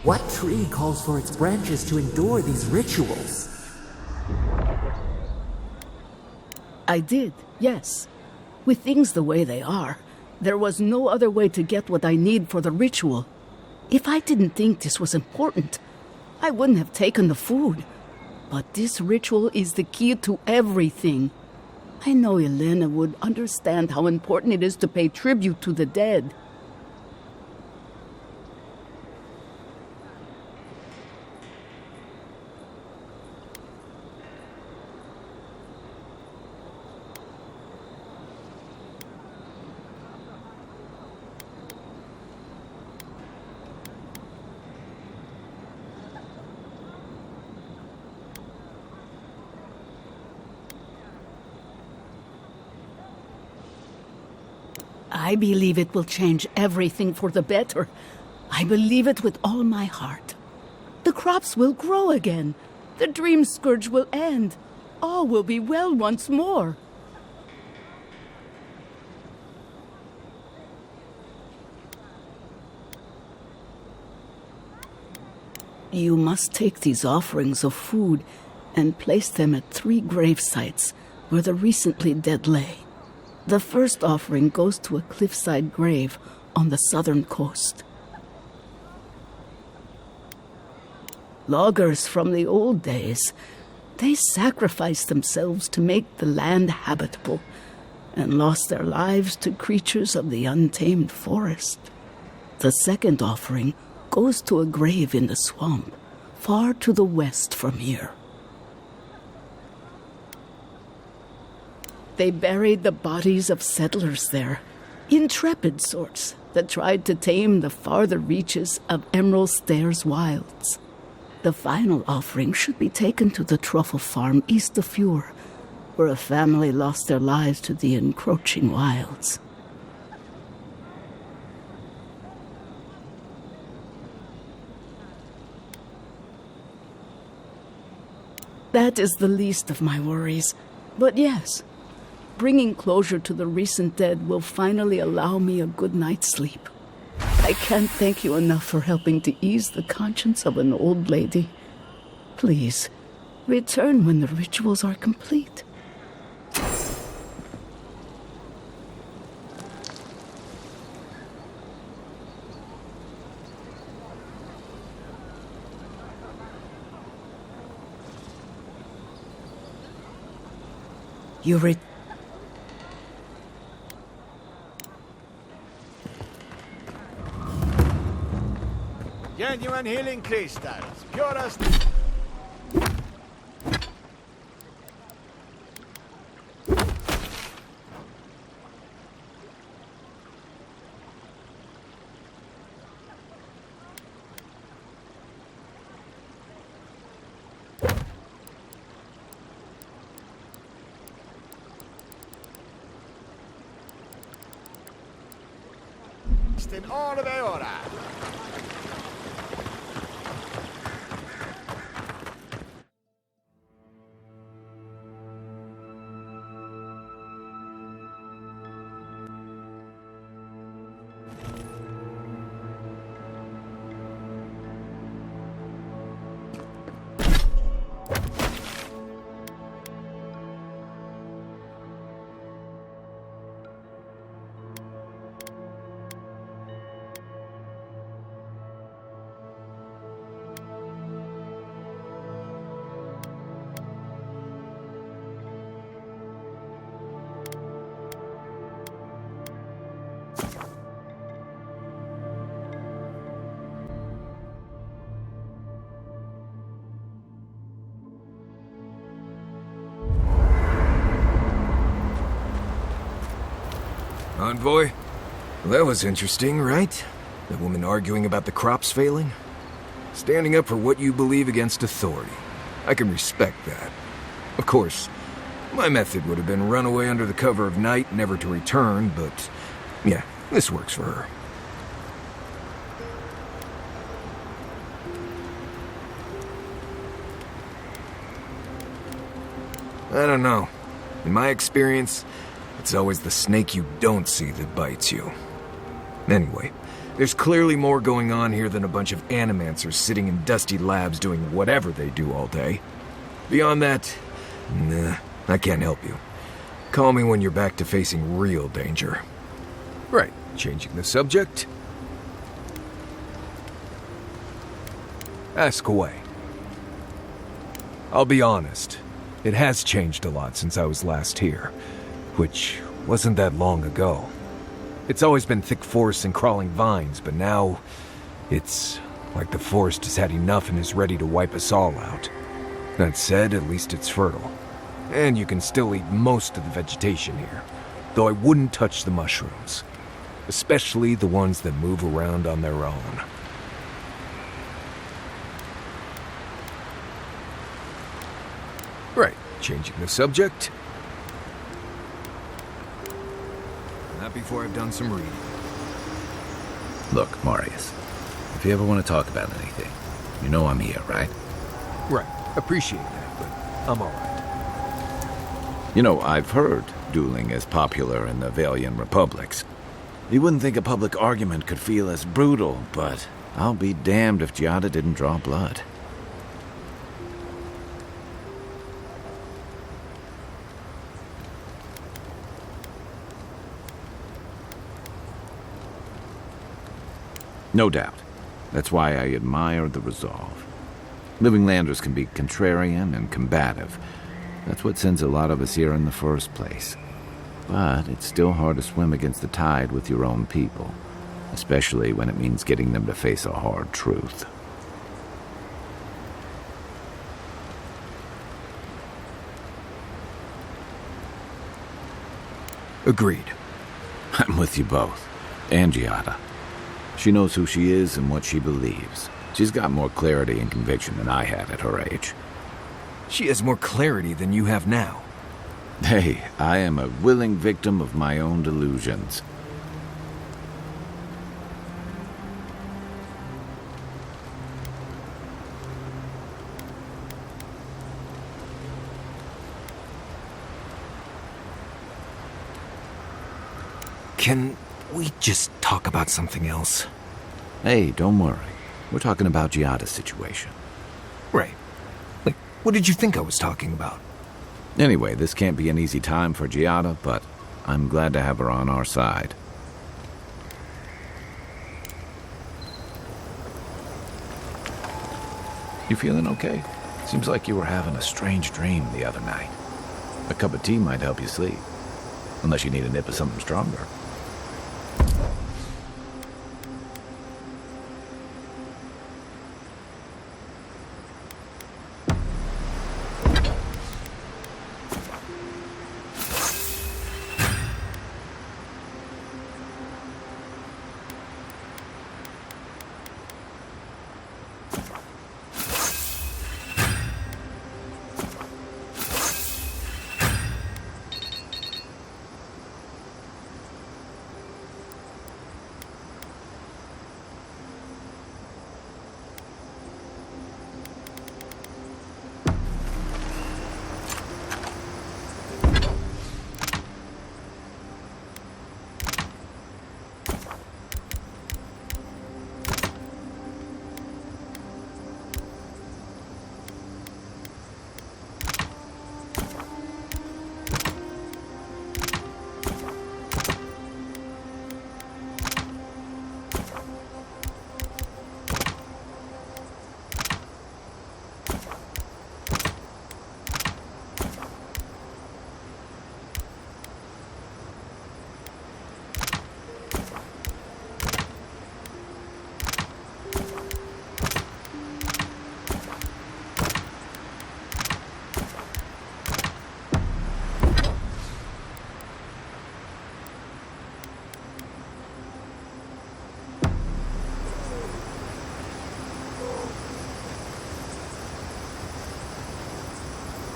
Speaker 6: What tree calls for its branches to endure these rituals?
Speaker 22: I did, yes. With things the way they are, there was no other way to get what I need for the ritual. If I didn't think this was important, I wouldn't have taken the food. But this ritual is the key to everything. I know Elena would understand how important it is to pay tribute to the dead. I believe it will change everything for the better. I believe it with all my heart. The crops will grow again. The dream scourge will end. All will be well once more. You must take these offerings of food and place them at 3 grave sites where the recently dead lay. The first offering goes to a cliffside grave on the southern coast. Loggers from the old days, they sacrificed themselves to make the land habitable and lost their lives to creatures of the untamed forest. The second offering goes to a grave in the swamp, far to the west from here. They buried the bodies of settlers there, intrepid sorts that tried to tame the farther reaches of Emerald Stairs wilds. The final offering should be taken to the truffle farm east of Eora, where a family lost their lives to the encroaching wilds. That is the least of my worries. But yes, bringing closure to the recent dead will finally allow me a good night's sleep. I can't thank you enough for helping to ease the conscience of an old lady. Please, return when the rituals are complete.
Speaker 7: Genuine healing crystals, purest. In all of Eora.
Speaker 2: Envoy? Well, that was interesting, right? The woman arguing about the crops failing? Standing up for what you believe against authority. I can respect that. Of course, my method would have been run away under the cover of night, never to return, but yeah, this works for her. I don't know. In my experience, it's always the snake you don't see that bites you. Anyway, there's clearly more going on here than a bunch of animancers sitting in dusty labs doing whatever they do all day. Beyond that, nah, I can't help you. Call me when you're back to facing real danger. Right, changing the subject. Ask away. I'll be honest. It has changed a lot since I was last here, which wasn't that long ago. It's always been thick forests and crawling vines, but now it's like the forest has had enough and is ready to wipe us all out. That said, at least it's fertile. And you can still eat most of the vegetation here, though I wouldn't touch the mushrooms, especially the ones that move around on their own. Right, changing the subject. Not before I've done some reading.
Speaker 4: Look, Marius, if you ever want to talk about anything, you know I'm here, right?
Speaker 2: Right, appreciate that, but I'm alright.
Speaker 4: You know, I've heard dueling is popular in the Valiant Republics. You wouldn't think a public argument could feel as brutal, but I'll be damned if Giada didn't draw blood. No doubt. That's why I admire the resolve. Living Landers can be contrarian and combative. That's what sends a lot of us here in the first place. But it's still hard to swim against the tide with your own people, especially when it means getting them to face a hard truth.
Speaker 2: Agreed.
Speaker 4: I'm with you both. And Giada. She knows who she is and what she believes. She's got more clarity and conviction than I had at her age.
Speaker 2: She has more clarity than you have now.
Speaker 4: Hey, I am a willing victim of my own delusions.
Speaker 2: Can we just talk about something else?
Speaker 4: Hey, don't worry. We're talking about Giada's situation.
Speaker 2: Right. Like, what did you think I was talking about?
Speaker 4: Anyway, this can't be an easy time for Giada, but I'm glad to have her on our side. You feeling okay? Seems like you were having a strange dream the other night. A cup of tea might help you sleep. Unless you need a nip of something stronger.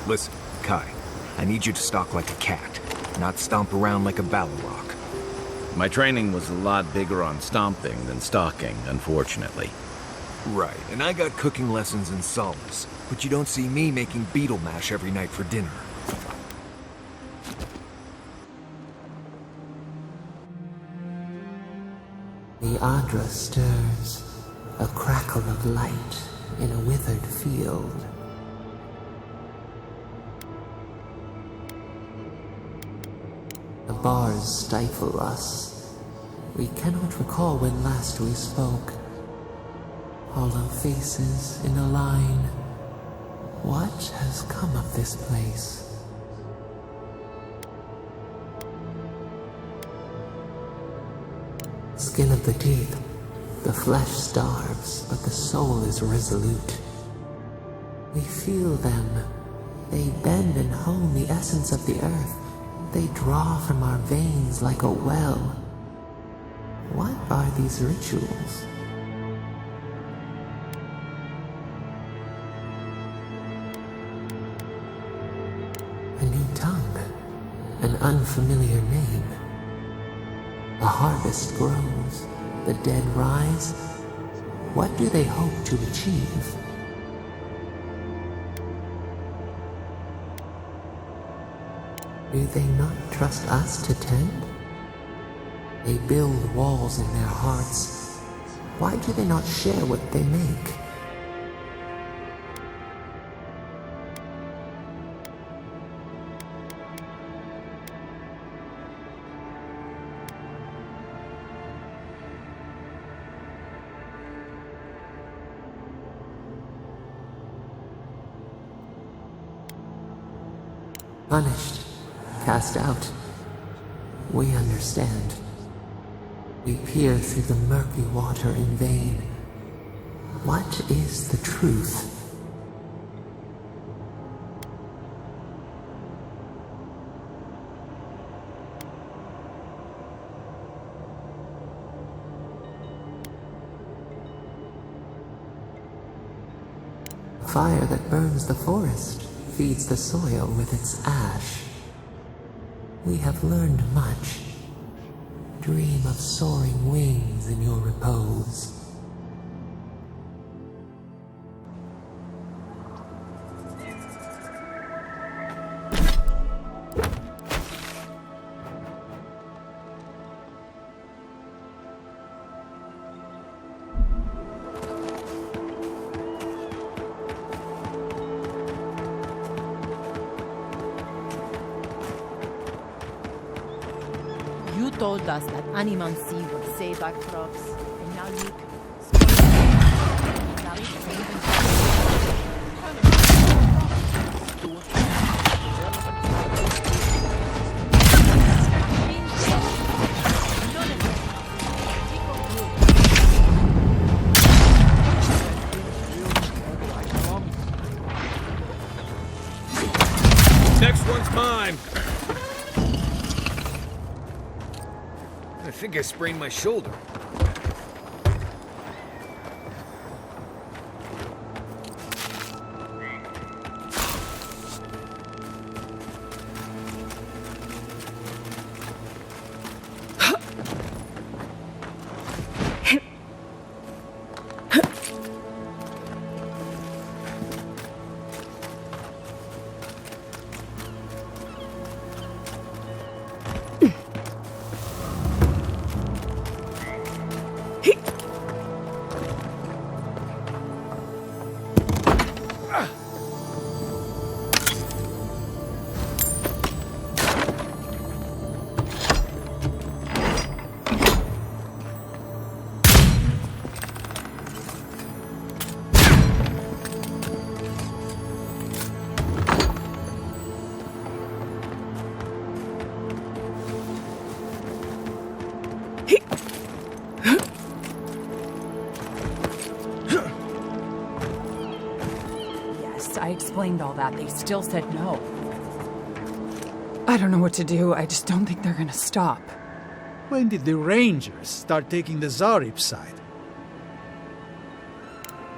Speaker 2: Listen, Kai, I need you to stalk like a cat, not stomp around like a Balrog.
Speaker 3: My training was a lot bigger on stomping than stalking, unfortunately.
Speaker 2: Right, and I got cooking lessons in solace, but you don't see me making beetle mash every night for dinner.
Speaker 6: The Adra stirs, a crackle of light in a withered field. The bars stifle us. We cannot recall when last we spoke. Hollow faces in a line. What has come of this place? Skin of the teeth. The flesh starves, but the soul is resolute. We feel them. They bend and hone the essence of the earth. They draw from our veins like a well. What are these rituals? A new tongue, an unfamiliar name. The harvest grows, the dead rise. What do they hope to achieve? Do they not trust us to tend? They build walls in their hearts. Why do they not share what they make? Punished, cast out. We understand. We peer through the murky water in vain. What is the truth? Fire that burns the forest feeds the soil with its ash. We have learned much. Dream of soaring wings in your repose.
Speaker 16: You told us that animancy would save our crops, and now look.
Speaker 2: Next one's mine! I think I sprained my shoulder.
Speaker 8: I explained all that. They still said no. I don't know what to do. I just don't think they're gonna stop.
Speaker 21: When did the Rangers start taking the Zarib side?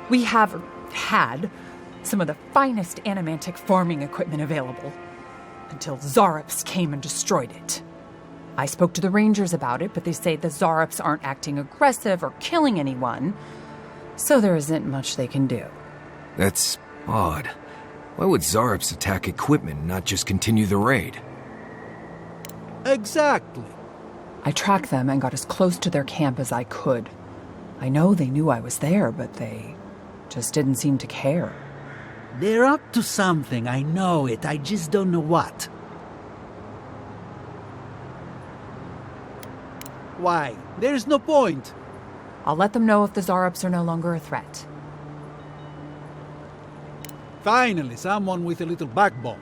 Speaker 8: We have, or had, Some of the finest animantic farming equipment available. Until Zarops came and destroyed it. I spoke to the rangers about it, but they say the Zarops aren't acting aggressive or killing anyone, so there isn't much they can do.
Speaker 2: That's odd. Why would Zarops attack equipment and not just continue the raid?
Speaker 21: Exactly.
Speaker 8: I tracked them and got as close to their camp as I could. I know they knew I was there, but they just didn't seem to care.
Speaker 21: They're up to something, I know it. I just don't know what. Why? There's no point.
Speaker 8: I'll let them know if the Zarops are no longer a threat.
Speaker 21: Finally, someone with a little backbone.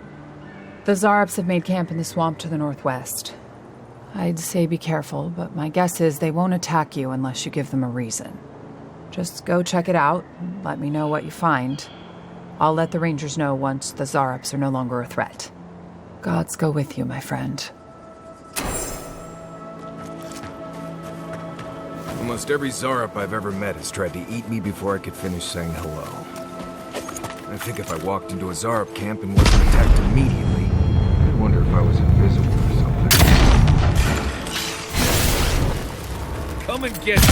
Speaker 8: The Zarops have made camp in the swamp to the northwest. I'd say be careful, but my guess is they won't attack you unless you give them a reason. Just go check it out and let me know what you find. I'll let the rangers know once the Zarops are no longer a threat. Gods go with you, my friend.
Speaker 2: Almost every Zarop I've ever met has tried to eat me before I could finish saying hello. I think if I walked into a Zarop camp and wasn't attacked immediately, I'd wonder if I was invisible or something. Come and get me!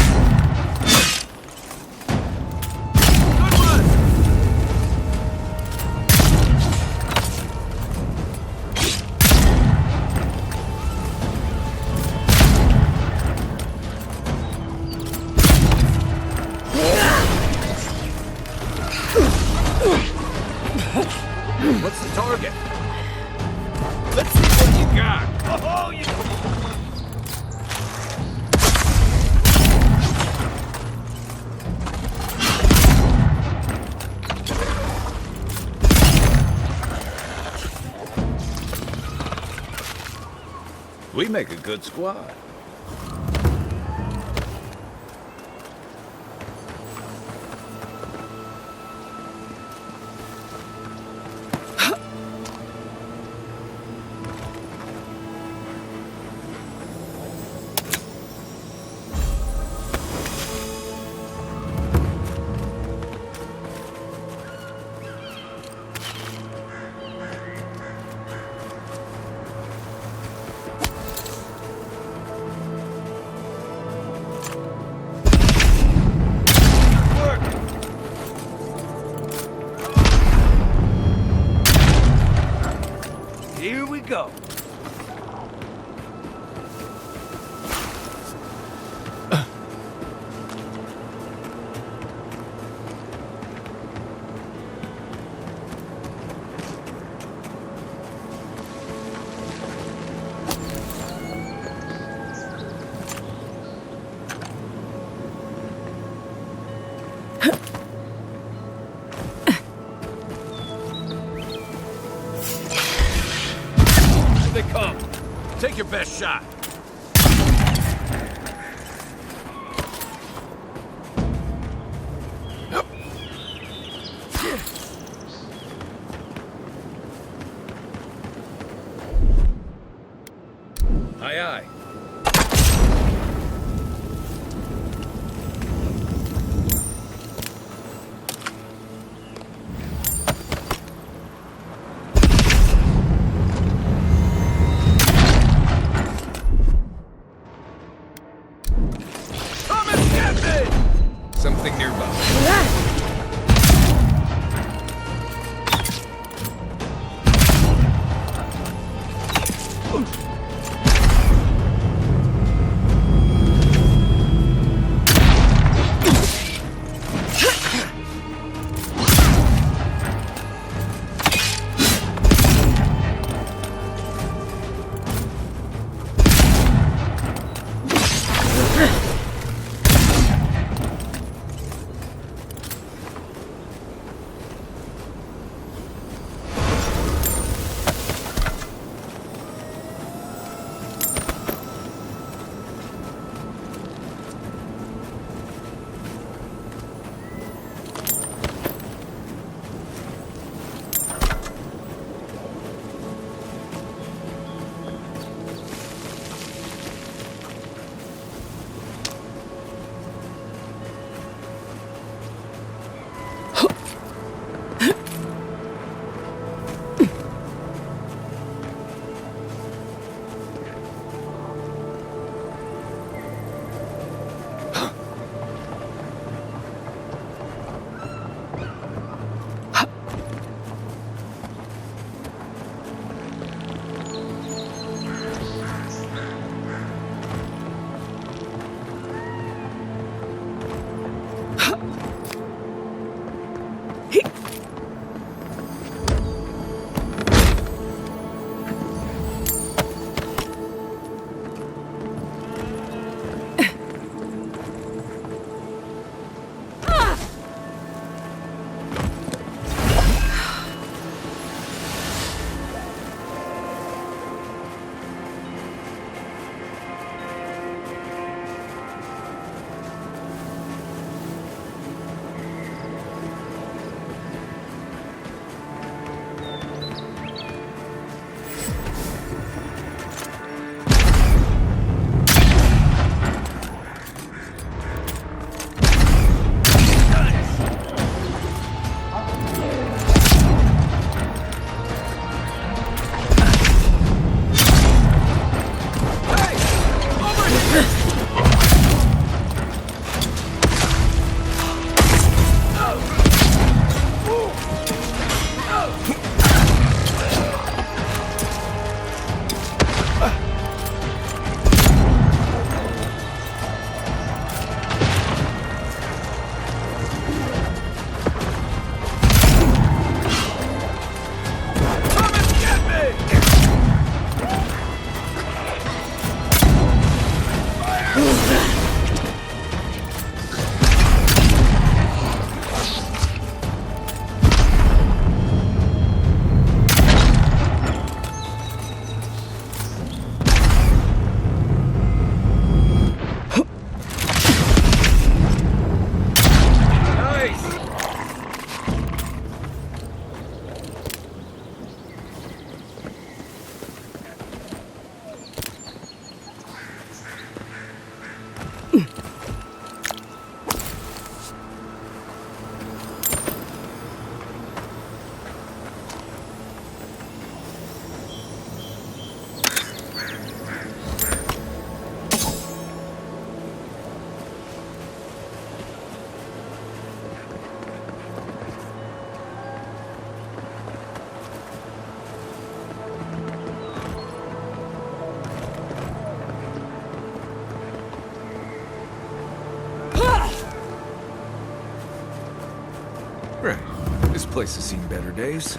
Speaker 2: What's the target? Let's see what you got. Oh, you...
Speaker 3: We make a good squad.
Speaker 2: Here we go.
Speaker 7: They come. Take your best shot.
Speaker 3: Aye, aye.
Speaker 2: Something nearby. Right. This place has seen better days.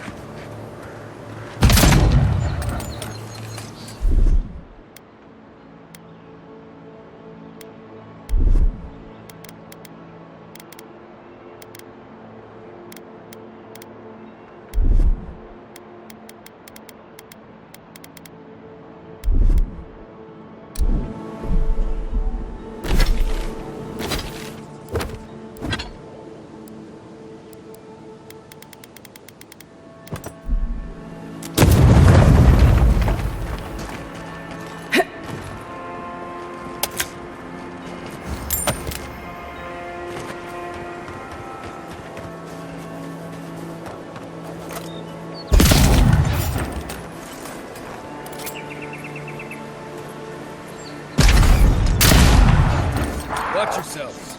Speaker 2: Watch yourselves.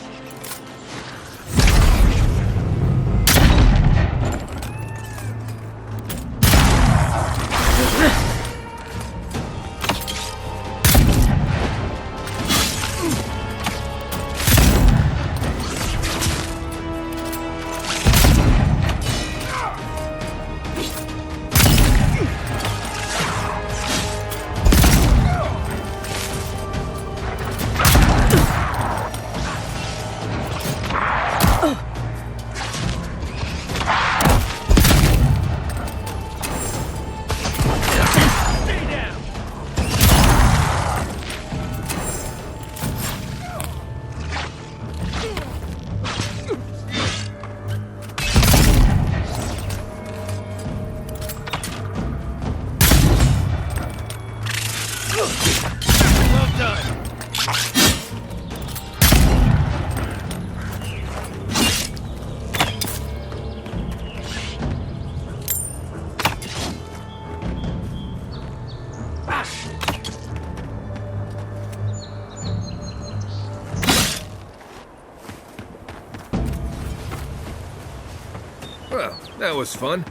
Speaker 2: Well, that was fun.